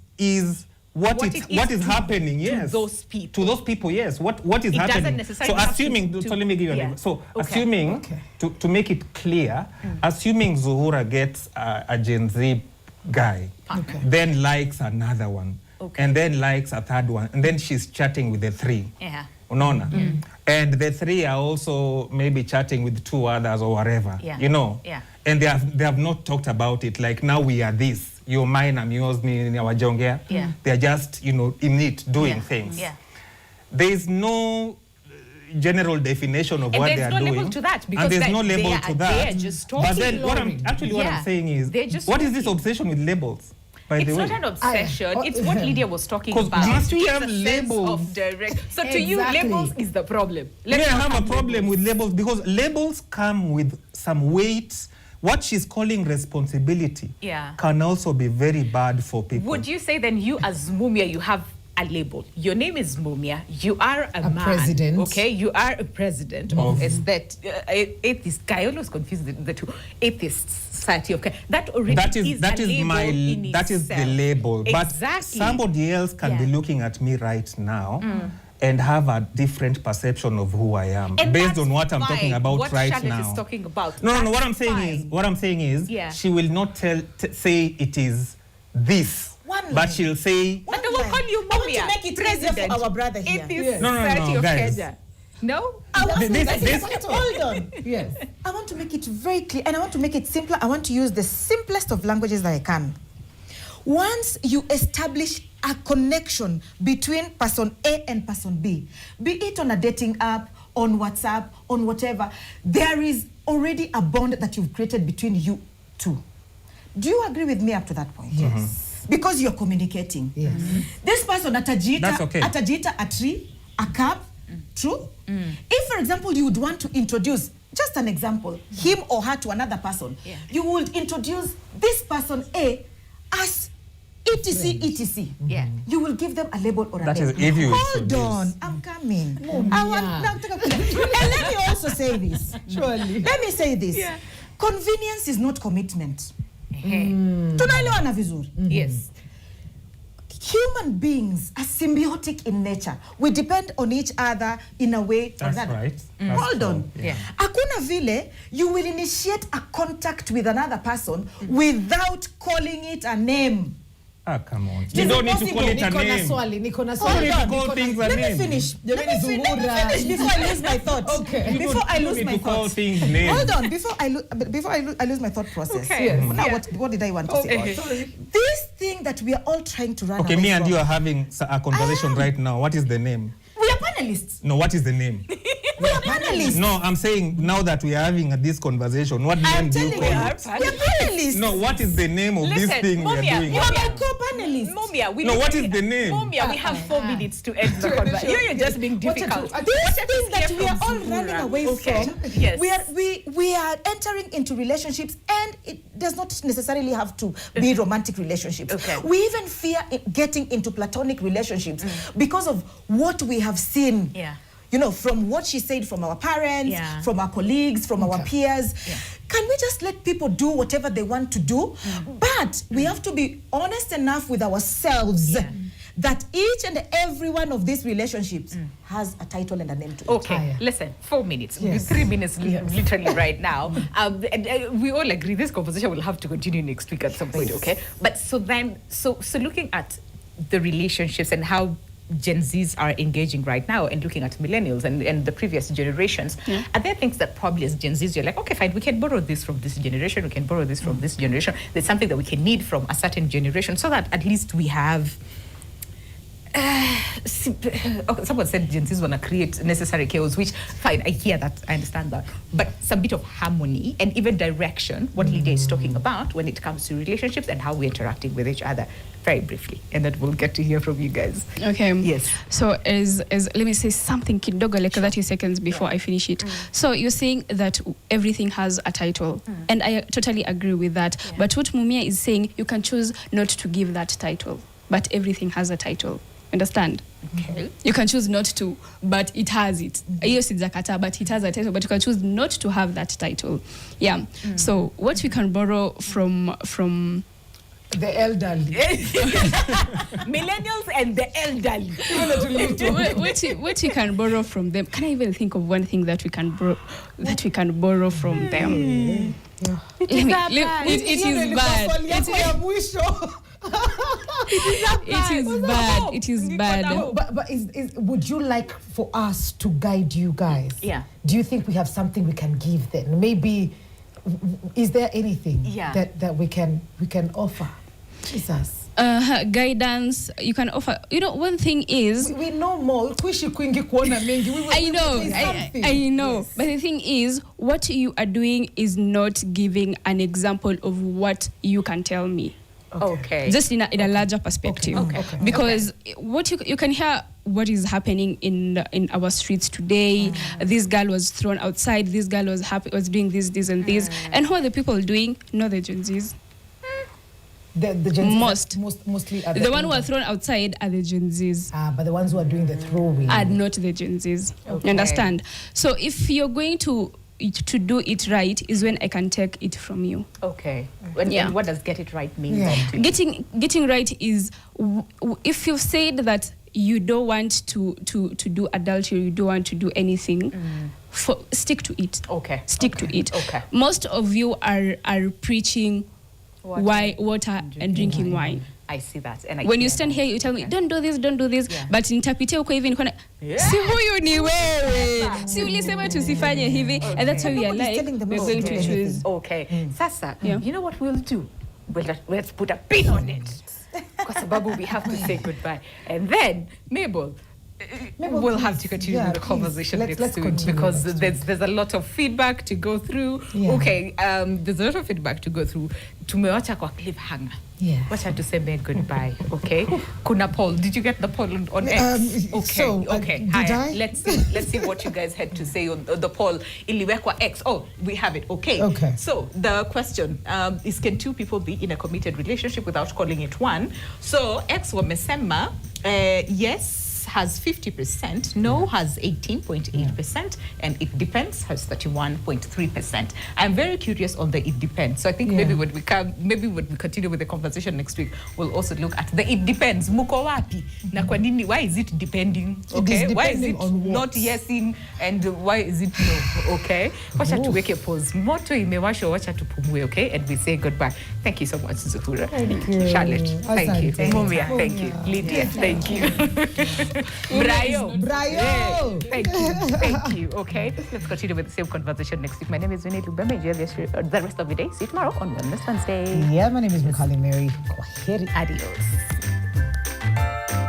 what is happening, yes.
To those people.
To those people, yes. What is happening.
Doesn't necessarily
so assuming, so let me give you an example. So assuming, to make it clear, assuming Zuhura gets a Gen Z guy, then likes another one, and then likes a third one, and then she's chatting with the three. Unaona? And the three are also maybe chatting with two others or whatever, you know? And they have not talked about it, like now we are this. You're mine, I'm yours, they're just, you know, in it, doing things. There is no general definition of what they are doing.
There's no label to that. Because
and there's no label to that.
Just
but then what I'm saying is, what is this obsession with labels?
It's not an obsession. It's what Lydia was talking about.
Must we have labels?
So to you, labels is the problem.
I have a problem with labels because labels come with some weight. What she's calling responsibility can also be very bad for people.
Would you say then you as Mumia, you have a label? Your name is Mumia. You are a man.
President.
Okay, you are a president of atheist. I always confuse the two. Atheist Society. Okay, that already is
the label. But somebody else can be looking at me right now and have a different perception of who I am based on what I'm talking about right now.
Is talking about.
No. What I'm saying is, she will not say it is this. But she'll say.
But they will call you Mumia.
I want to make it easier for our brother here.
No, guys.
No?
Hold on. Yes. I want to make it very clear and I want to make it simpler. I want to use the simplest of languages that I can. Once you establish a connection between person A and person B, be it on a dating app, on WhatsApp, on whatever, there is already a bond that you've created between you two. Do you agree with me up to that point?
Yes.
Because you're communicating.
Yes.
This person atajita a tree, a cup, true? If, for example, you would want to introduce, just an example, him or her to another person, you would introduce this person A as etc. You will give them a label or a name.
If you
hold on, I'm coming. And let me also say this. Surely. Let me say this. Convenience is not commitment. Tunaelewana vizuri.
Yes.
Human beings are symbiotic in nature. We depend on each other in a way or another.
Right.
Hold on. Hakuna vile you will initiate a contact with another person without calling it a name.
Come on. You don't need to call it a name.
Hold on. Let me finish before I lose my thoughts.
Okay.
Before I lose my thoughts.
Hold
on. Before I lose my thought process.
Okay.
Now what did I want to say? This thing that we are all trying to run away
me and
from.
you are having a conversation right now. What is the name?
We are panelists.
No, what is the name?
We are panelists.
No, I'm saying now that we are having this conversation, what name do you call it?
We are panelists.
No, what is the name of this thing we are doing?
You are my co-panelist.
What is the name?
Mumia, we have 4 minutes to end the conversation. You're just being difficult.
This thing that we are all running away from.
Yes.
We are entering into relationships, and it does not necessarily have to be romantic relationships. We even fear getting into platonic relationships because of what we have seen. You know, from what she said, from our parents, from our colleagues, from our peers. Can we just let people do whatever they want to do? But we have to be honest enough with ourselves that each and every one of these relationships has a title and a name to it.
Okay, listen, 4 minutes, 3 minutes literally right now. And we all agree this conversation will have to continue next week at some point, okay? But so looking at the relationships and how Gen Zs are engaging right now, and looking at millennials and the previous generations, are there things that probably as Gen Zs you're like, okay, fine, we can borrow this from this generation, we can borrow this from this generation, there's something that we can need from a certain generation, so that at least we have someone said Gen Zs want to create necessary chaos, which fine, I hear that, I understand that, but some bit of harmony and even direction, what Lydia is talking about when it comes to relationships and how we're interacting with each other, very briefly, and then we'll get to hear from you guys.
Okay.
Yes.
So as let me say something kidogo, like 30 seconds before I finish it. So you're saying that everything has a title, and I totally agree with that. But what Mumia is saying, you can choose not to give that title, but everything has a title. Understand?
Okay.
You can choose not to, but it has it. Yes, it's Zakata, but it has a title, but you can choose not to have that title. Yeah. So what we can borrow from
the elderly.
Millennials and the elderly.
what we can borrow from them. Can I even think of one thing that we can borrow from them? It is bad. It is bad.
But would you like for us to guide you guys?
Yeah.
Do you think we have something we can give then? Maybe, is there anything that we can offer? Jesus.
Guidance you can offer. You know, one thing is
we know more.
I know. Yes. But the thing is, what you are doing is not giving an example of what you can tell me.
Okay.
Just in a larger perspective.
Okay.
Because what you can hear what is happening in our streets today. This girl was thrown outside. This girl was doing this and this. And who are the people doing? Not the Gen Zs.
The Gen Zs mostly are
the one who are thrown outside are the Gen Zs.
But the ones who are doing the throwing
are not the Gen Zs. You understand? So if you're going to do it right is when I can take it from you.
Okay. And what does get it right mean?
Getting right is if you've said that you don't want to do adultery, you don't want to do anything, stick to it.
Okay.
Stick to it.
Okay.
Most of you are preaching water and drinking wine.
I see that. And
when you stand here, you tell me, don't do this. But nitapite uko hivi nikona, si huyu ni wewe. Si ulisema tusifanye hivi. And that's how we are like, we're going to choose.
Okay. Sasa, you know what we'll do? Let's put a pin on it. Because Babu, we have to say goodbye. And then, Mabel, we'll have to continue the conversation next week because there's a lot of feedback to go through. Okay, there's a lot of feedback to go through. Tumewacha kwa cliffhanger. Wacha tuseme goodbye. Okay. Kuna poll. Did you get the poll on X? Okay. Let's see what you guys had to say on the poll. Iliwekwa X. Oh, we have it. Okay. So the question is, can two people be in a committed relationship without calling it one? So X wamesema yes has 50%, no has 18.8%, and it depends has 31.3%. I'm very curious on the it depends. So I think maybe when we continue with the conversation next week, we'll also look at the it depends. Muko wapi? Na kwa nini? Why is it depending? Okay, why is it not yesing, and why is it no? Okay, wacha tuweke pause. Moto imewasho, wacha tupumue. Okay, and we say goodbye. Thank you so much, Zuhura.
Thank you.
Charlotte, thank you. Mumia, thank you. Lydia, thank you. Brayo. Thank you. Okay, let's continue with the same conversation next week. My name is Winnie Lubeme. Enjoy the rest of the day. See you tomorrow on Wellness Wednesday.
Yeah, my name is Mikali Mary. Kwaheri.
Adios.